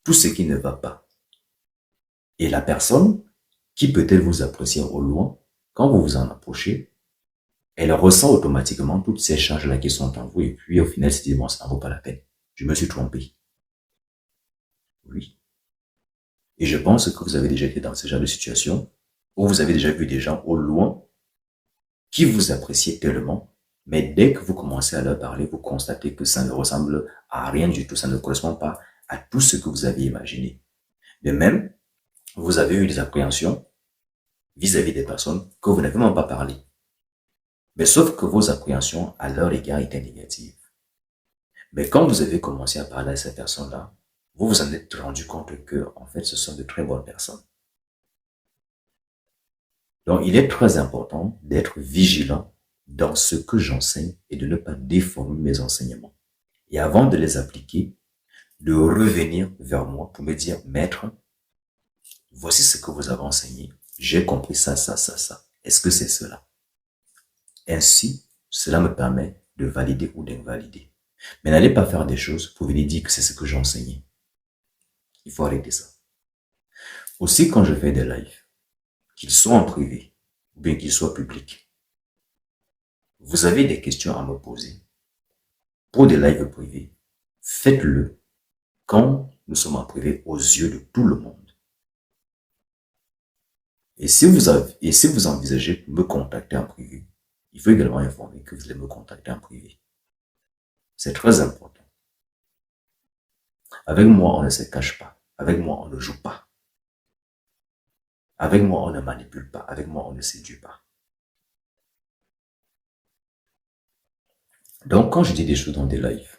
Tout ce qui ne va pas. Et la personne qui peut-être vous apprécier au loin, quand vous vous en approchez, elle ressent automatiquement toutes ces charges-là qui sont en vous et puis au final, c'est dit, bon, ça n'en vaut pas la peine. Je me suis trompé. Oui. Et je pense que vous avez déjà été dans ce genre de situation où vous avez déjà vu des gens au loin qui vous appréciaient tellement, mais dès que vous commencez à leur parler, vous constatez que ça ne ressemble à rien du tout, ça ne correspond pas à tout ce que vous aviez imaginé. De même, vous avez eu des appréhensions vis-à-vis des personnes que vous n'avez même pas parlé. Mais sauf que vos appréhensions à leur égard étaient négatives. Mais quand vous avez commencé à parler à ces personnes-là, vous vous en êtes rendu compte que, en fait, ce sont de très bonnes personnes. Donc, il est très important d'être vigilant dans ce que j'enseigne et de ne pas déformer mes enseignements. Et avant de les appliquer, de revenir vers moi pour me dire, maître, voici ce que vous avez enseigné. J'ai compris ça, ça, ça, ça. Est-ce que c'est cela? Ainsi, cela me permet de valider ou d'invalider. Mais n'allez pas faire des choses pour venir dire que c'est ce que j'ai enseigné. Il faut arrêter ça. Aussi, quand je fais des lives, qu'ils soient en privé ou bien qu'ils soient publics, vous avez des questions à me poser. Pour des lives privés, faites-le quand nous sommes en privé aux yeux de tout le monde. Et si vous envisagez de me contacter en privé, il faut également informer que vous allez me contacter en privé. C'est très important. Avec moi, on ne se cache pas. Avec moi, on ne joue pas. Avec moi, on ne manipule pas. Avec moi, on ne séduit pas. Donc, quand je dis des choses dans des lives,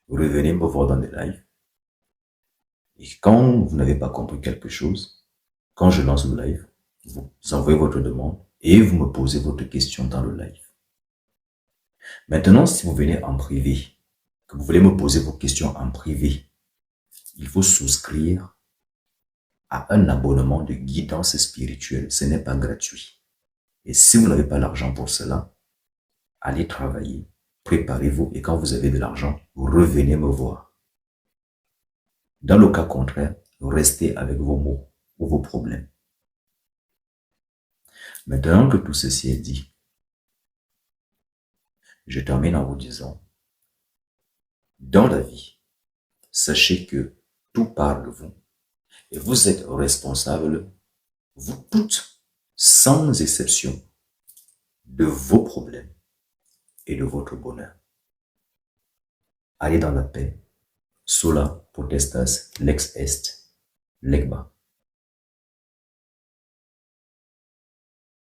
vous revenez me voir dans des lives. Et quand vous n'avez pas compris quelque chose, quand je lance le live, vous envoyez votre demande et vous me posez votre question dans le live. Maintenant, si vous venez en privé, que vous voulez me poser vos questions en privé, il faut souscrire à un abonnement de guidance spirituelle. Ce n'est pas gratuit. Et si vous n'avez pas l'argent pour cela, allez travailler, préparez-vous et quand vous avez de l'argent, revenez me voir. Dans le cas contraire, restez avec vos mots ou vos problèmes. Maintenant que tout ceci est dit, je termine en vous disant, dans la vie, sachez que tout part de vous et vous êtes responsable, vous toutes, sans exception, de vos problèmes et de votre bonheur. Allez dans la paix. Sola potestas lex est, legba.